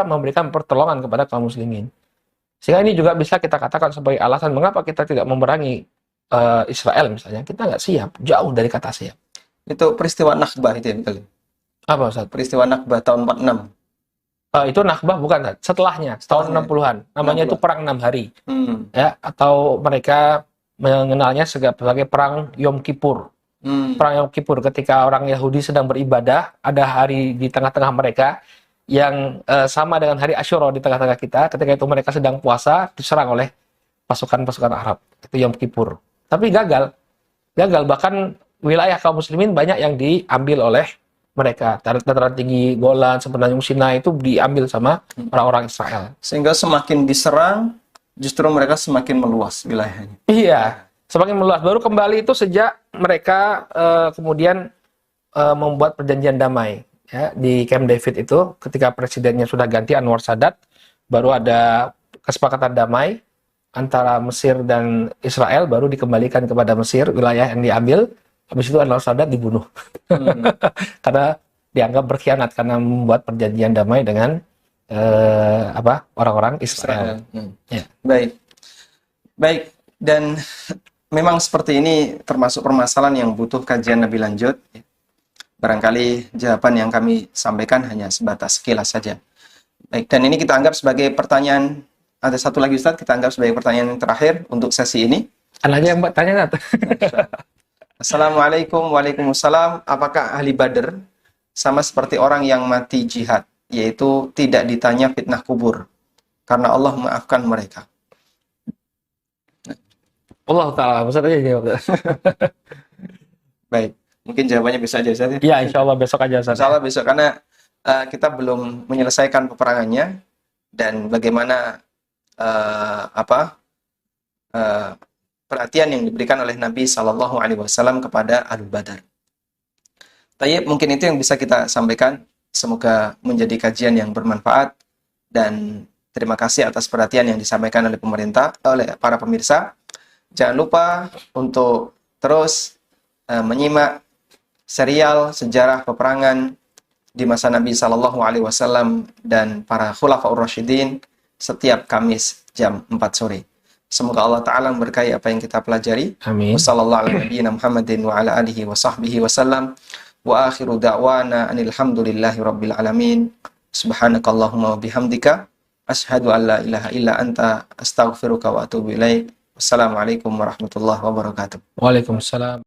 memberikan pertolongan kepada kaum muslimin. Sehingga ini juga bisa kita katakan sebagai alasan mengapa kita tidak memerangi Israel misalnya. Kita nggak siap, jauh dari kata siap. Itu peristiwa Nakbah itu ya, betul. Apa Ustaz? Peristiwa Nakbah tahun 46. Itu Nakbah bukan, setelahnya, tahun 60-an. Namanya 60. Itu perang 6 hari. Ya, atau mereka mengenalnya sebagai perang Yom Kippur. Perang Yom Kippur ketika orang Yahudi sedang beribadah, ada hari di tengah-tengah mereka yang sama dengan hari Asyura di tengah-tengah kita. Ketika itu mereka sedang puasa, diserang oleh pasukan-pasukan Arab. Itu Yom Kippur. Tapi gagal. Bahkan wilayah kaum muslimin banyak yang diambil oleh mereka. Dataran tinggi Golan, sebenarnya Sinai itu diambil sama orang-orang Israel. Sehingga semakin diserang, justru mereka semakin meluas wilayahnya. Iya, semakin meluas. Baru kembali itu sejak mereka kemudian membuat perjanjian damai ya, di Camp David itu. Ketika presidennya sudah ganti, Anwar Sadat, baru ada kesepakatan damai antara Mesir dan Israel, baru dikembalikan kepada Mesir, wilayah yang diambil. Habis itu Anwar Sadat dibunuh. Karena dianggap berkhianat karena membuat perjanjian damai dengan orang-orang Israel. Ya. Baik. Dan memang seperti ini termasuk permasalahan yang butuh kajian lebih lanjut. Barangkali jawaban yang kami sampaikan hanya sebatas sekilas saja. Baik, dan ini kita anggap sebagai pertanyaan. Ada satu lagi Ustaz, kita anggap sebagai pertanyaan yang terakhir untuk sesi ini. Ada lagi yang tanya, Assalamualaikum. Waalaikumsalam. Apakah ahli Badr sama seperti orang yang mati jihad, yaitu tidak ditanya fitnah kubur karena Allah memaafkan mereka? Allah Ta'ala, Ustaz aja jawab. Baik, mungkin jawabannya bisa aja Ustaz ya? Ya, insya Allah besok aja Ustaz. Insya Allah besok, karena kita belum menyelesaikan peperangannya dan bagaimana perhatian yang diberikan oleh Nabi Shallallahu Alaihi Wasallam kepada Ahlul Badar. Tayyib, mungkin itu yang bisa kita sampaikan. Semoga menjadi kajian yang bermanfaat, dan terima kasih atas perhatian yang disampaikan oleh pemerintah, oleh para pemirsa. Jangan lupa untuk terus menyimak serial sejarah peperangan di masa Nabi Shallallahu Alaihi Wasallam dan para Khulafaur Rasyidin setiap Kamis jam 4 sore. Semoga Allah Ta'ala memberkahi apa yang kita pelajari. Amin. Wassalamualaikum warahmatullahi wabarakatuh. Wa akhiru da'wana anil hamdulillahi rabbil alamin. Subhanakallahumma wa bihamdika asyhadu an la ilaha illa anta astaghfiruka wa atubu ilaik. Wassalamualaikum warahmatullahi wabarakatuh. Waalaikumsalam.